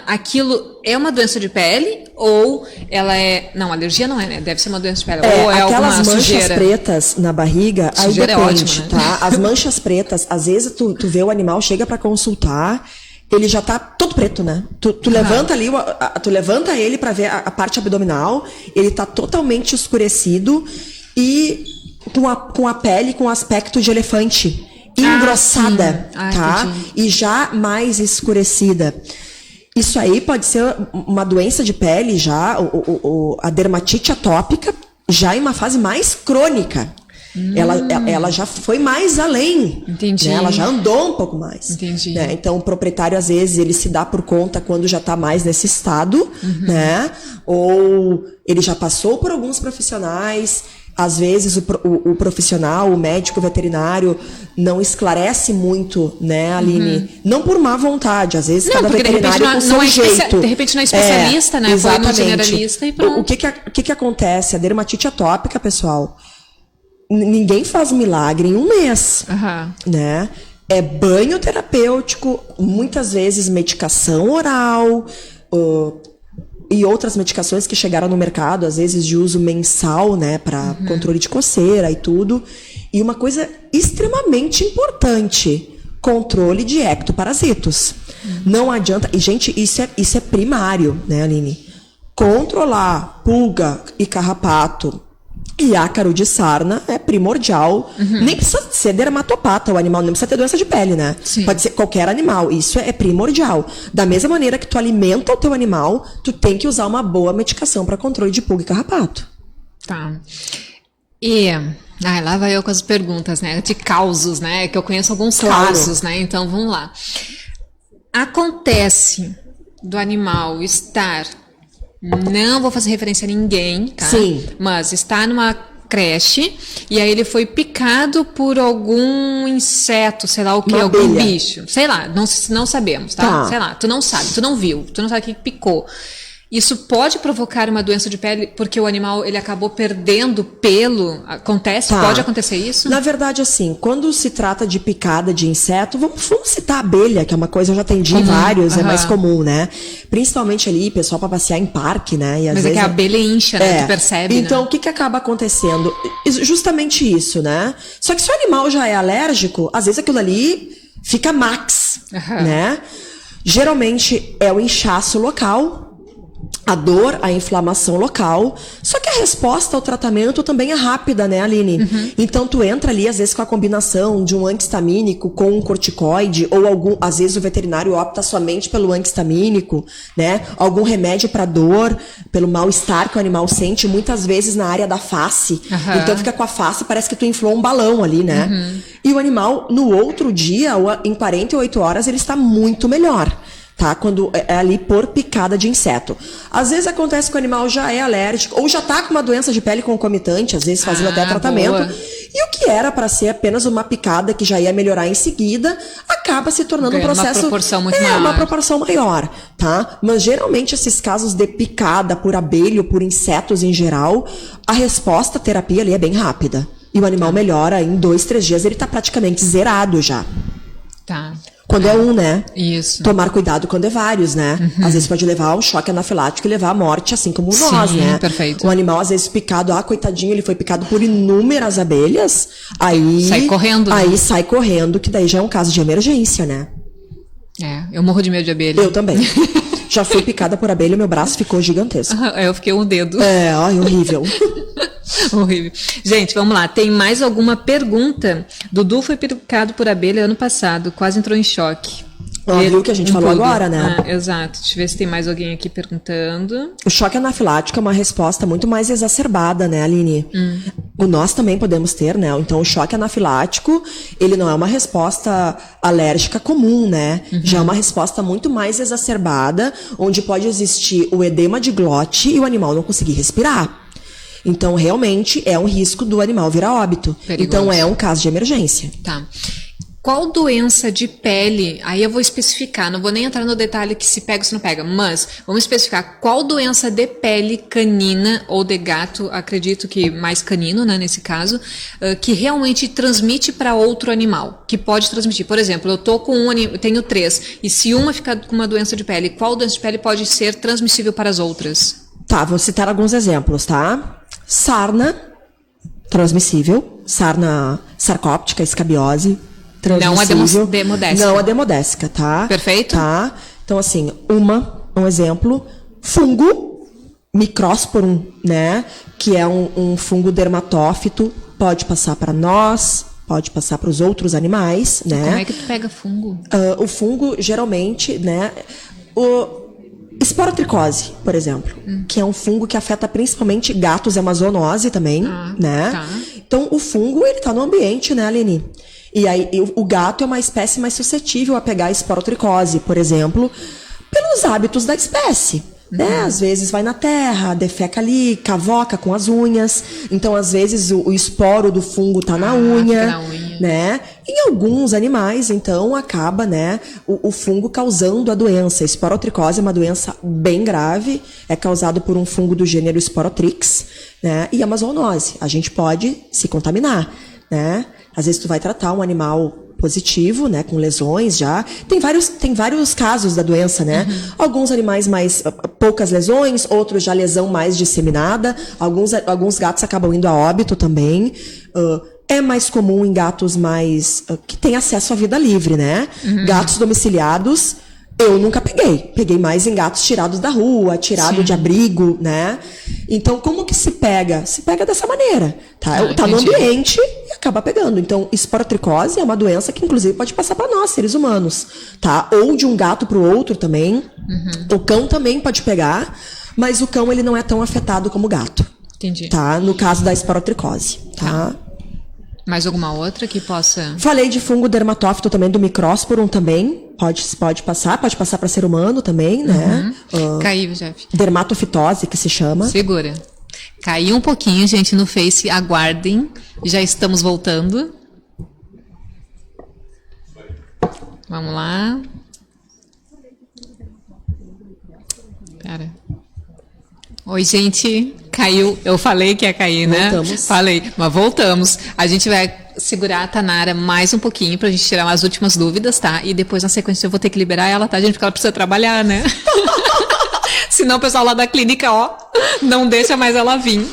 Aquilo é uma doença de pele ou ela é... Não, alergia não é, né? Deve ser uma doença de pele. Ou é aquelas alguma manchas sujeira pretas na barriga, sujeira aí depende, é ótimo, né? tá? As manchas pretas, às vezes tu vê o animal, chega pra consultar, ele já tá todo preto, né? Tu levanta ali, tu levanta ele pra ver a parte abdominal, ele tá totalmente escurecido e com a pele com aspecto de elefante, engrossada, tá? Entendi. E já mais escurecida. Isso aí pode ser uma doença de pele já, a dermatite atópica, já em uma fase mais crônica. Ela já foi mais além. Entendi. Né? Ela já andou um pouco mais. Entendi. Né? Então, o proprietário, às vezes, ele se dá por conta quando já está mais nesse estado, né? Ou ele já passou por alguns profissionais. Às vezes o profissional, o médico veterinário, não esclarece muito, né, Aline? Não por má vontade, às vezes cada veterinário com o seu jeito. De repente não é especialista, né? Exatamente. Foi no generalista e pronto. O que acontece? A dermatite atópica, pessoal, ninguém faz milagre em um mês, né? É banho terapêutico, muitas vezes medicação oral, e outras medicações que chegaram no mercado, às vezes de uso mensal, né, para controle de coceira e tudo. E uma coisa extremamente importante, controle de ectoparasitos. Não adianta, e gente, isso é primário, né, Aline? Controlar pulga e carrapato e ácaro de sarna é primordial. Nem precisa ser dermatopata o animal, nem precisa ter doença de pele, né? Sim. Pode ser qualquer animal. Isso é primordial. Da mesma maneira que tu alimenta o teu animal, tu tem que usar uma boa medicação para controle de pulga e carrapato. Tá. E... lá vai eu com as perguntas, né? De causos, né? Que eu conheço alguns causos, né? Então, vamos lá. Acontece do animal estar... Não vou fazer referência a ninguém, tá? Sim. Mas está numa creche e aí ele foi picado por algum inseto, sei lá o que, algum bicho. Sei lá, não sabemos, tá? Sei lá, tu não sabe, tu não viu, tu não sabe o que picou. Isso pode provocar uma doença de pele porque o animal ele acabou perdendo pelo? Acontece? Pode acontecer isso? Na verdade, assim, quando se trata de picada de inseto, vamos citar a abelha, que é uma coisa, eu já atendi vários, é mais comum, né? Principalmente ali, pessoal para passear em parque, né? E às Mas vezes é que a abelha incha, né? Tu percebe, então, né? o que acaba acontecendo? Justamente isso, né? Só que se o animal já é alérgico, às vezes aquilo ali fica max, né? Geralmente é o inchaço local. a dor, a inflamação local. Só que a resposta ao tratamento também é rápida, né, Aline? Então, tu entra ali, às vezes, com a combinação de um antihistamínico com um corticoide, ou às vezes o veterinário opta somente pelo antihistamínico, né? Algum remédio para dor, pelo mal-estar que o animal sente, muitas vezes na área da face. Então, fica com a face, parece que tu inflou um balão ali, né? E o animal, no outro dia, em 48 horas, ele está muito melhor. Tá? Quando é ali por picada de inseto. Às vezes acontece que o animal já é alérgico, ou já tá com uma doença de pele concomitante, às vezes fazendo até tratamento. Boa. E o que era para ser apenas uma picada que já ia melhorar em seguida, acaba se tornando um processo... Uma proporção muito maior. Uma proporção maior, tá? Mas geralmente esses casos de picada por abelha ou por insetos em geral, a resposta à terapia ali é bem rápida. E o animal melhora em 2, 3 dias, ele tá praticamente zerado já. Tá. Quando é um, né? Isso. Tomar cuidado quando é vários, né? Às vezes pode levar um choque anafilático e levar à morte, assim como nós, né? Perfeito. O animal, às vezes, picado, coitadinho, ele foi picado por inúmeras abelhas, aí... Sai correndo, né? Aí sai correndo, que daí já é um caso de emergência, né? Eu morro de medo de abelha. Eu também. Já fui picada por abelha, meu braço ficou gigantesco. Eu fiquei um dedo. Horrível. Horrível. Gente, vamos lá. Tem mais alguma pergunta? Dudu foi picado por abelha ano passado, quase entrou em choque. Viu o que a gente falou agora, né? Exato. Deixa eu ver se tem mais alguém aqui perguntando. O choque anafilático é uma resposta muito mais exacerbada, né, Aline? Nós também podemos ter, né? Então, o choque anafilático, ele não é uma resposta alérgica comum, né? Já é uma resposta muito mais exacerbada, onde pode existir o edema de glote e o animal não conseguir respirar. Então, realmente, é um risco do animal vir a óbito. Perigoso. Então, é um caso de emergência. Tá. Qual doença de pele, aí eu vou especificar, não vou nem entrar no detalhe que se pega ou se não pega, mas vamos especificar qual doença de pele canina ou de gato, acredito que mais canino, né, nesse caso, que realmente transmite para outro animal, que pode transmitir. Por exemplo, eu tô com tenho 3, e se uma ficar com uma doença de pele, qual doença de pele pode ser transmissível para as outras? Tá, vou citar alguns exemplos, tá? Sarna, transmissível, sarna sarcóptica, escabiose, transmissível. Não a demodésica. Não a demodésica, tá? Perfeito. Tá? Então, assim, um exemplo, fungo, Microsporum, né? Que é um fungo dermatófito, pode passar para nós, pode passar para os outros animais, né? Como é que tu pega fungo? O fungo, geralmente, né? Esporotricose, por exemplo, que é um fungo que afeta principalmente gatos e amazonose também, né? Tá. Então, o fungo, ele tá no ambiente, né, Aline? E aí, o gato é uma espécie mais suscetível a pegar esporotricose, por exemplo, pelos hábitos da espécie. Né? Às vezes vai na terra, defeca ali, cavoca com as unhas. Então, às vezes, o esporo do fungo tá na unha, né? Em alguns animais, então, acaba, né, o fungo causando a doença. A esporotricose é uma doença bem grave, é causado por um fungo do gênero Sporotrix, né? E a zoonose. A gente pode se contaminar, né? Às vezes tu vai tratar um animal positivo, né, com lesões já. Tem vários casos da doença, né? Alguns animais mais poucas lesões, outros já lesão mais disseminada. Alguns gatos acabam indo a óbito também. É mais comum em gatos mais que têm acesso à vida livre, né? Gatos domiciliados, eu nunca peguei. Peguei mais em gatos tirados da rua, tirado de abrigo, né? Então, como que se pega? Se pega dessa maneira, tá? Tá no ambiente e acaba pegando. Então, esporotricose é uma doença que, inclusive, pode passar para nós, seres humanos, tá? Ou de um gato para o outro também. O cão também pode pegar, mas o cão, ele não é tão afetado como o gato. Entendi. Tá? No caso da esporotricose, tá? Mais alguma outra que possa... Falei de fungo dermatófito também, do Microsporum também. Pode passar para ser humano também, né? Caiu, Jeff. Dermatofitose, que se chama. Segura. Caiu um pouquinho, gente, no Face. Aguardem. Já estamos voltando. Vamos lá. Pera. Oi, gente. Caiu. Eu falei que ia cair, né? Voltamos. Falei, mas voltamos. A gente vai segurar a Tanara mais um pouquinho pra gente tirar as últimas dúvidas, tá? E depois, na sequência, eu vou ter que liberar ela, tá, gente? Porque ela precisa trabalhar, né? Senão o pessoal lá da clínica, ó, não deixa mais ela vir.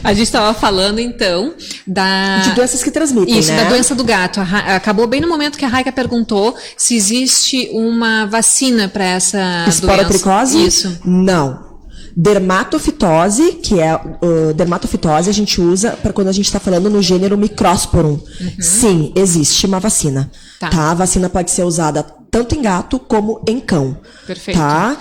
A gente estava falando, então, de doenças que transmitem, isso, né? da doença do gato. Acabou bem no momento que a Raika perguntou se existe uma vacina para essa doença. Esporotricose? Isso. Não. Dermatofitose, que é dermatofitose, a gente usa para quando a gente está falando no gênero Microsporum. Sim, existe uma vacina. Tá? A vacina pode ser usada tanto em gato como em cão. Perfeito. Tá?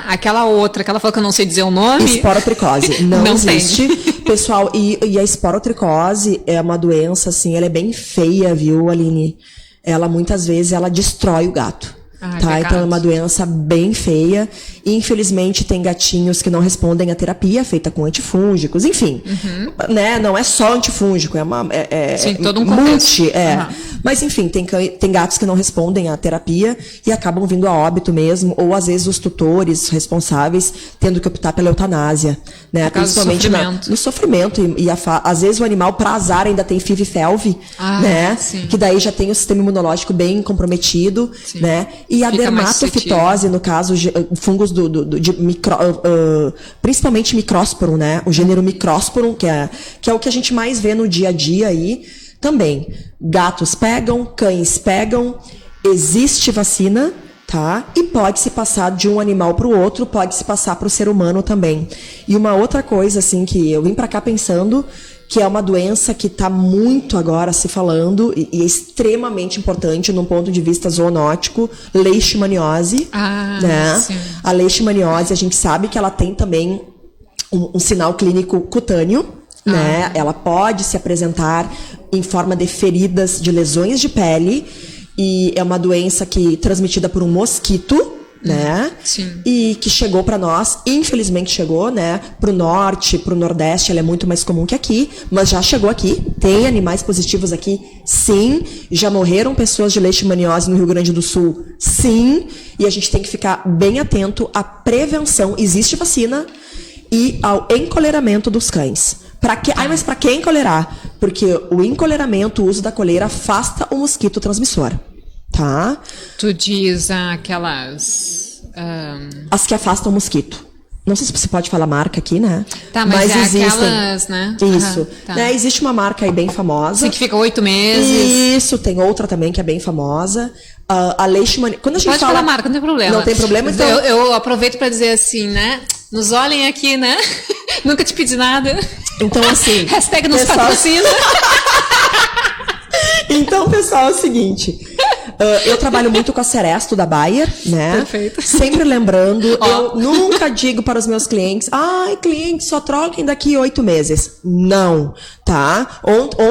Aquela outra, que ela falou que eu não sei dizer o nome. Esporotricose. Não existe. Tem. Pessoal, e a esporotricose é uma doença, assim, ela é bem feia, viu, Aline? Ela, muitas vezes, ela destrói o gato. Tá? Então é uma doença bem feia. E, infelizmente, tem gatinhos que não respondem à terapia feita com antifúngicos, enfim. Né? Não é só antifúngico, Sim, todo um contexto. Mas, enfim, tem gatos que não respondem à terapia e acabam vindo a óbito mesmo, ou às vezes os tutores responsáveis tendo que optar pela eutanásia, né? Principalmente no sofrimento. E às vezes o animal, para azar, ainda tem FIV e FeLV, né? Sim. Que daí já tem o sistema imunológico bem comprometido, né? E a dermatofitose, no caso, fungos principalmente Microsporum, né? O gênero Microsporum, que é o que a gente mais vê no dia a dia aí, também. Gatos pegam, cães pegam, existe vacina, tá? E pode se passar de um animal para o outro, pode se passar para o ser humano também. E uma outra coisa, assim, que eu vim para cá pensando, que é uma doença que está muito agora se falando e é extremamente importante num ponto de vista zoonótico, leishmaniose, né? Sim. A leishmaniose, a gente sabe que ela tem também um sinal clínico cutâneo, né? Ela pode se apresentar em forma de feridas, de lesões de pele, e é uma doença transmitida por um mosquito, né? Sim. E que chegou para nós, infelizmente chegou, né? Pro norte, pro nordeste, ela é muito mais comum que aqui, mas já chegou aqui. Tem animais positivos aqui, sim. Já morreram pessoas de leishmaniose no Rio Grande do Sul, sim. E a gente tem que ficar bem atento à prevenção. Existe vacina e ao encoleiramento dos cães. Mas para que encoleirar? Porque o encoleiramento, o uso da coleira, afasta o mosquito transmissor. Tá? Tu diz aquelas... As que afastam o mosquito. Não sei se você pode falar marca aqui, né? Tá, mas existem aquelas, né? Isso. Tá. Né? Existe uma marca aí bem famosa. Sim, que fica 8 meses. Isso, tem outra também que é bem famosa. A leishmaniose... Quando a gente pode falar marca, não tem problema. Não tem problema, então... Eu aproveito para dizer assim, né? Nos olhem aqui, né? Nunca te pedi nada. Então, assim... Hashtag nos patrocina. Então, pessoal, é o seguinte... eu trabalho muito com a Seresto da Bayer, né? Perfeito. Sempre lembrando, eu nunca digo para os meus clientes, cliente, só troquem daqui 8 meses. Não, tá?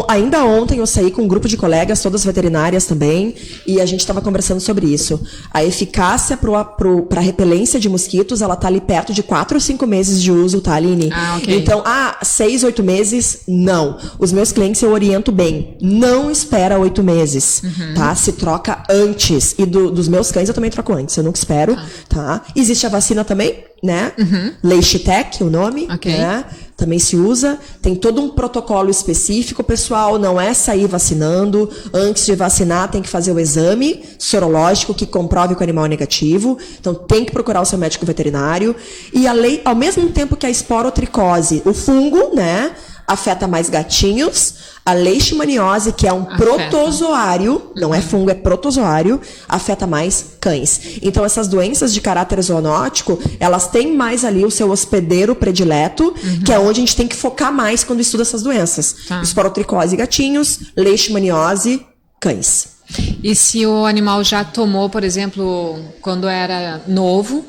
Ainda ontem eu saí com um grupo de colegas, todas veterinárias também, e a gente estava conversando sobre isso. A eficácia para repelência de mosquitos, ela tá ali perto de 4 ou 5 meses de uso, tá, Aline? Okay. Então, 6, 8 meses, não. Os meus clientes eu oriento bem. Não espera 8 meses, tá? Se troca antes. E dos meus cães eu também troco antes, eu nunca espero, tá? Existe a vacina também, né? Leishtec, o nome, né? Também se usa. Tem todo um protocolo específico, pessoal, não é sair vacinando. Antes de vacinar, tem que fazer o exame sorológico que comprove que o animal é negativo. Então, tem que procurar o seu médico veterinário. E ao mesmo tempo que a esporotricose, o fungo, né? Afeta mais gatinhos. A leishmaniose, que é um protozoário, não é fungo, é protozoário, afeta mais cães. Então, essas doenças de caráter zoonótico, elas têm mais ali o seu hospedeiro predileto, que é onde a gente tem que focar mais quando estuda essas doenças. Esporotricose, gatinhos, leishmaniose, cães. E se o animal já tomou, por exemplo, quando era novo,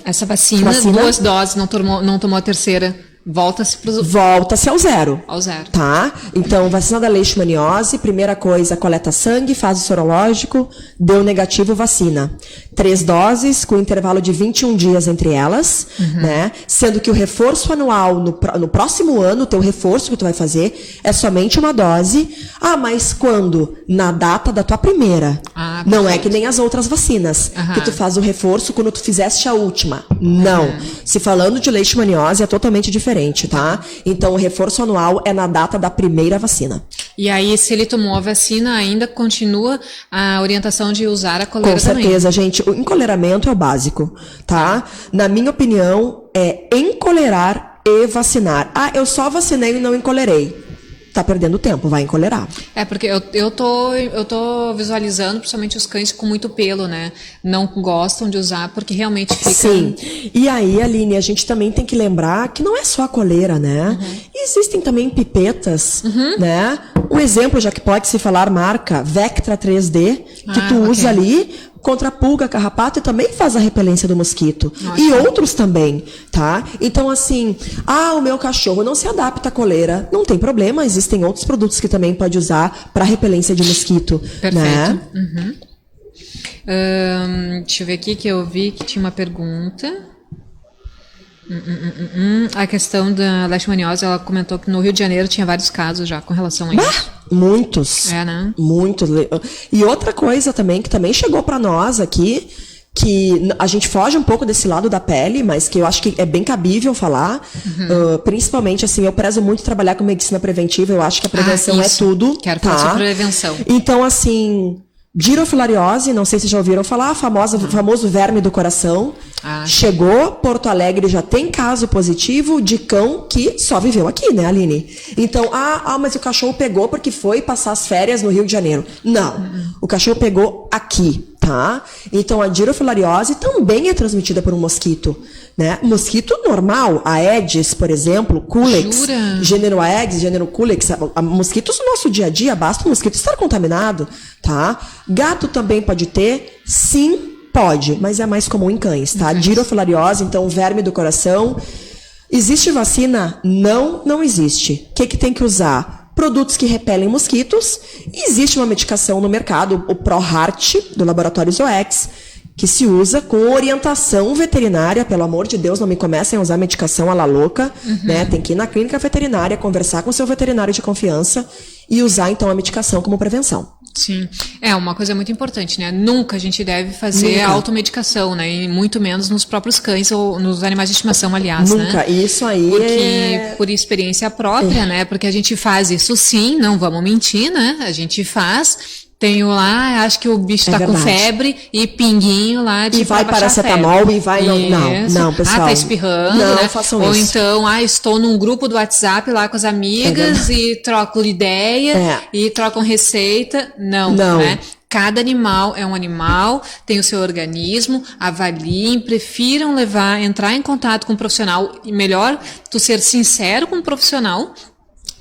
essa vacina, 2 doses, não tomou a terceira, volta-se ao zero. Ao zero. Tá? Então, vacina da leishmaniose, primeira coisa, coleta sangue, fase sorológico, deu negativo, vacina. 3 doses, com intervalo de 21 dias entre elas, né? Sendo que o reforço anual, no próximo ano, o teu reforço que tu vai fazer, é somente uma dose. Mas quando? Na data da tua primeira. Não é que nem as outras vacinas, que tu faz o reforço quando tu fizeste a última. Não. Se falando de leishmaniose, é totalmente diferente. diferente, tá? Então, o reforço anual é na data da primeira vacina. E aí, se ele tomou a vacina, ainda continua a orientação de usar a coleira Com também. certeza, gente. O encoleiramento é o básico, tá? Na minha opinião, é encoleirar e vacinar. Ah, eu só vacinei e não encoleirei. Tá perdendo tempo, vai encoleirar. É, porque eu tô visualizando, principalmente os cães com muito pelo, né? Não gostam de usar, porque realmente fica... Sim. E aí, Aline, a gente também tem que lembrar que não é só a coleira, né? Existem também pipetas, né? Um exemplo, já que pode se falar marca, Vectra 3D, que tu usa ali contra pulga, carrapato e também faz a repelência do mosquito. Nossa. E outros também, tá? Então, assim, o meu cachorro não se adapta à coleira. Não tem problema, existem outros produtos que também pode usar para repelência de mosquito. Perfeito. Né? Deixa eu ver aqui que eu vi que tinha uma pergunta. A questão da leishmaniose, ela comentou que no Rio de Janeiro tinha vários casos já com relação a isso. Muitos. É, né? Muitos. E outra coisa também, que também chegou para nós aqui, que a gente foge um pouco desse lado da pele, mas que eu acho que é bem cabível falar. Principalmente, assim, eu prezo muito trabalhar com medicina preventiva, eu acho que a prevenção é tudo. Quero falar sobre prevenção. Então, assim... Girofilariose, não sei se já ouviram falar, famoso verme do coração. Chegou, Porto Alegre já tem caso positivo de cão que só viveu aqui, né, Aline? Então, mas o cachorro pegou porque foi passar as férias no Rio de Janeiro. Não, o cachorro pegou aqui, tá? Então, a girofilariose também é transmitida por um mosquito, né? Mosquito normal, Aedes, por exemplo, Culex, gênero Aedes, gênero Culex, mosquitos no nosso dia a dia, basta o mosquito estar contaminado, tá? Gato também pode ter, sim, pode, mas é mais comum em cães, tá? Girofilariose, então, verme do coração. Existe vacina? Não existe. O que tem que usar? Produtos que repelem mosquitos. Existe uma medicação no mercado, o ProHeart, do laboratório Zoetis, que se usa com orientação veterinária. Pelo amor de Deus, não me comecem a usar medicação à la louca, né? Tem que ir na clínica veterinária, conversar com o seu veterinário de confiança e usar, então, a medicação como prevenção. Sim, é uma coisa muito importante, né? Nunca a gente deve fazer automedicação, né? E muito menos nos próprios cães ou nos animais de estimação, aliás, Nunca, né? Isso aí porque, por experiência própria, né? Porque a gente faz isso sim, não vamos mentir, né? A gente faz... Tenho lá, acho que o bicho tá com febre e pinguinho lá de... E vai paracetamol e vai... Não, pessoal. Tá espirrando, não, né? Façam ou isso. Então, estou num grupo do WhatsApp lá com as amigas e troco ideia e trocam receita. Não, né? Cada animal é um animal, tem o seu organismo, avaliem, prefiram entrar em contato com um profissional, e melhor tu ser sincero com um profissional,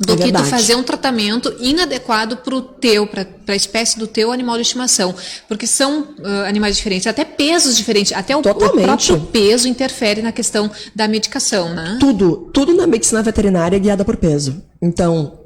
do que tu fazer um tratamento inadequado para a espécie do teu animal de estimação. Porque são animais diferentes, até pesos diferentes, até o próprio peso interfere na questão da medicação, né? Tudo na medicina veterinária é guiada por peso. Então,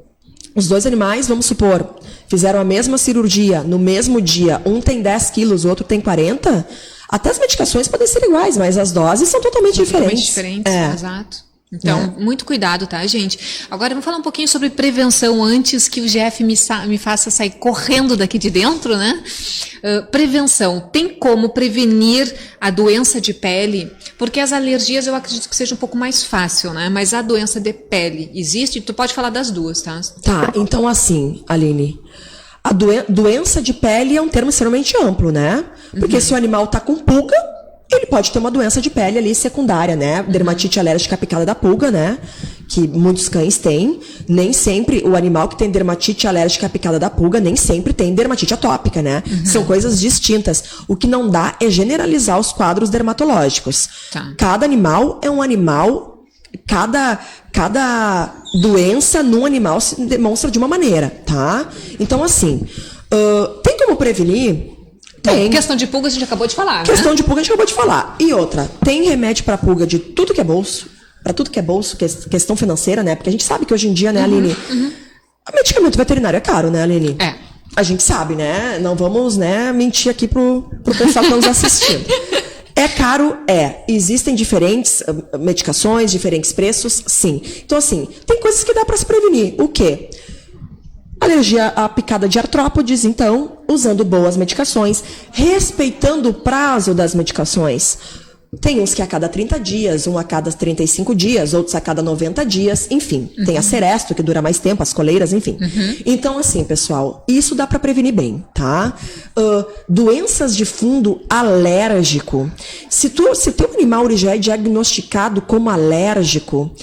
os dois animais, vamos supor, fizeram a mesma cirurgia no mesmo dia, um tem 10 quilos, o outro tem 40, até as medicações podem ser iguais, mas as doses são totalmente diferentes. Exato. Então, muito cuidado, tá, gente? Agora, vamos falar um pouquinho sobre prevenção antes que o Jeff me faça sair correndo daqui de dentro, né? Prevenção. Tem como prevenir a doença de pele? Porque as alergias eu acredito que seja um pouco mais fácil, né? Mas a doença de pele existe? Tu pode falar das duas, tá? Tá, então assim, Aline... A doença de pele é um termo extremamente amplo, né? Porque se o animal tá com pulga, ele pode ter uma doença de pele ali secundária, né? Dermatite alérgica picada da pulga, né? Que muitos cães têm. Nem sempre o animal que tem dermatite alérgica picada da pulga, nem sempre tem dermatite atópica, né? São coisas distintas. O que não dá é generalizar os quadros dermatológicos. Cada animal é um animal, cada doença num animal se demonstra de uma maneira, tá? Então, assim, tem como prevenir? Tem. Questão de pulga a gente acabou de falar, Questão de pulga a gente acabou de falar. E outra, tem remédio para pulga de tudo que é bolso, para tudo que é bolso, questão financeira, né? Porque a gente sabe que hoje em dia, né, Aline, o medicamento veterinário é caro, né, Aline? É. A gente sabe, né? Não vamos, né, mentir aqui pro pessoal que está nos assistindo. É caro? É. Existem diferentes medicações, diferentes preços? Sim. Então, assim, tem coisas que dá para se prevenir. O quê? Alergia à picada de artrópodes, então, usando boas medicações, respeitando o prazo das medicações. Tem uns que a cada 30 dias, um a cada 35 dias, outros a cada 90 dias, enfim. Tem a Seresto, que dura mais tempo, as coleiras, enfim. Então, assim, pessoal, isso dá pra prevenir bem, tá? Doenças de fundo alérgico. Se teu animal ele já é diagnosticado como alérgico,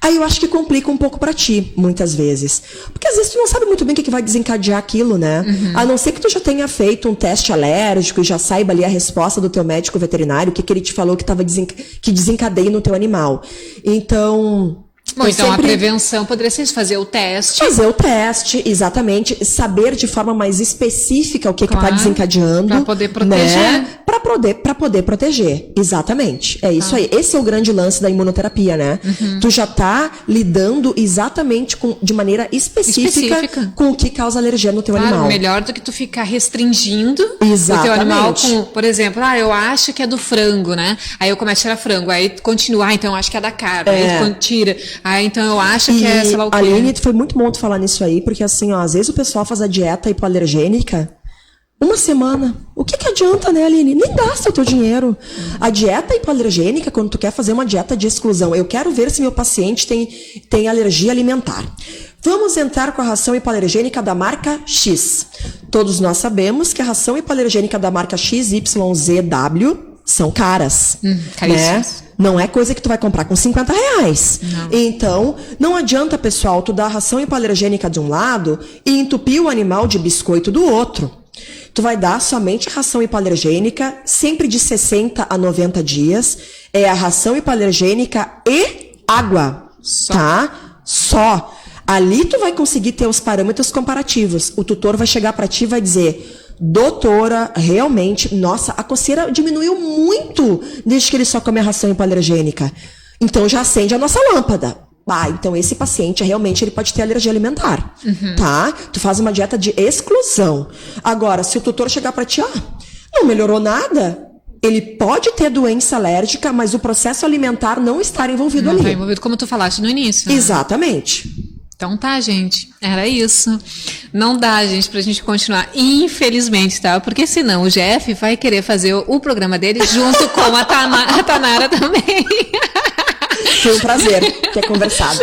aí eu acho que complica um pouco pra ti, muitas vezes. Porque às vezes tu não sabe muito bem o que vai desencadear aquilo, né? A não ser que tu já tenha feito um teste alérgico e já saiba ali a resposta do teu médico veterinário, o que ele te falou que desencadeia no teu animal. Então... Bom, então a prevenção poderia ser fazer o teste. Fazer o teste, exatamente. Saber de forma mais específica o que está desencadeando. Para poder proteger. Né? Para poder proteger. Exatamente. É isso aí. Esse é o grande lance da imunoterapia, né? Tu já tá lidando exatamente de maneira específica com o que causa alergia no teu animal. Melhor do que tu ficar restringindo exatamente. O teu animal com, por exemplo, eu acho que é do frango, né? Aí eu começo a tirar frango. Aí continua, então eu acho que é da carne. Aí tu tira. Então eu acho que é, sei lá o quê. Aline, foi muito bom tu falar nisso aí, porque assim, ó, às vezes o pessoal faz a dieta hipoalergênica uma semana. O que adianta, né, Aline? Nem gasta o teu dinheiro. A dieta hipoalergênica, quando tu quer fazer uma dieta de exclusão, eu quero ver se meu paciente tem alergia alimentar. Vamos entrar com a ração hipoalergênica da marca X. Todos nós sabemos que a ração hipoalergênica da marca XYZW são caras, né? Não é coisa que tu vai comprar com R$50. Não. Então, não adianta, pessoal, tu dar a ração hipoalergênica de um lado e entupir o animal de biscoito do outro. Tu vai dar somente a ração hipoalergênica, sempre de 60 a 90 dias. É a ração hipoalergênica e água, tá? Só. Ali tu vai conseguir ter os parâmetros comparativos. O tutor vai chegar pra ti e vai dizer... Doutora, realmente, nossa, a coceira diminuiu muito desde que ele só come a ração hipoalergênica. Então já acende a nossa lâmpada. Então esse paciente realmente ele pode ter alergia alimentar, tá? Tu faz uma dieta de exclusão. Agora, se o tutor chegar pra ti, não melhorou nada, ele pode ter doença alérgica, mas o processo alimentar não está envolvido ali. Não está envolvido, como tu falaste no início. Né? Exatamente. Então tá, gente. Era isso. Não dá, gente, pra gente continuar. Infelizmente, tá? Porque senão o Jeff vai querer fazer o programa dele junto com a Tanara também. Foi um prazer ter conversado.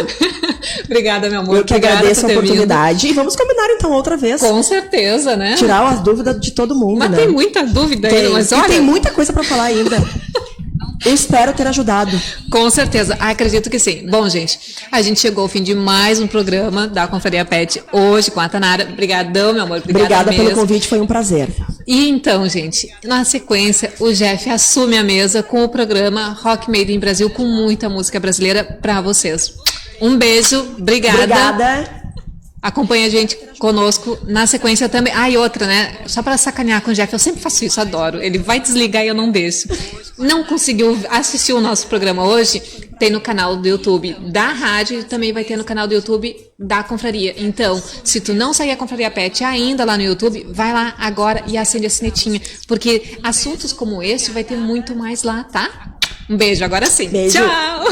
Obrigada, meu amor. Eu que agradeço a oportunidade. E vamos combinar então outra vez. Com certeza, né? Tirar as dúvidas de todo mundo, mas né? Tem muita dúvida aí, mas olha... E tem muita coisa pra falar ainda. Eu espero ter ajudado. Com certeza, acredito que sim. Bom, gente, a gente chegou ao fim de mais um programa da Confraria Pet hoje com a Tanara. Obrigadão, meu amor. Obrigada pelo convite, foi um prazer. E então, gente, na sequência, o Jeff assume a mesa com o programa Rock Made in Brasil, com muita música brasileira pra vocês. Um beijo, obrigada. Acompanha a gente conosco na sequência também. E outra, né? Só para sacanear com o Jeff, eu sempre faço isso, adoro. Ele vai desligar e eu não deixo. Não conseguiu assistir o nosso programa hoje? Tem no canal do YouTube da rádio e também vai ter no canal do YouTube da Confraria. Então, se tu não sair a Confraria Pet ainda lá no YouTube, vai lá agora e acende a sinetinha. Porque assuntos como esse vai ter muito mais lá, tá? Um beijo, agora sim. Beijo. Tchau!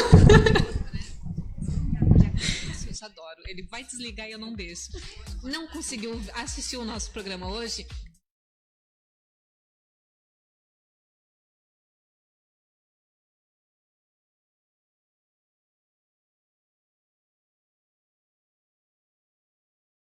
Ele vai desligar e eu não deixo. Não conseguiu assistir o nosso programa hoje?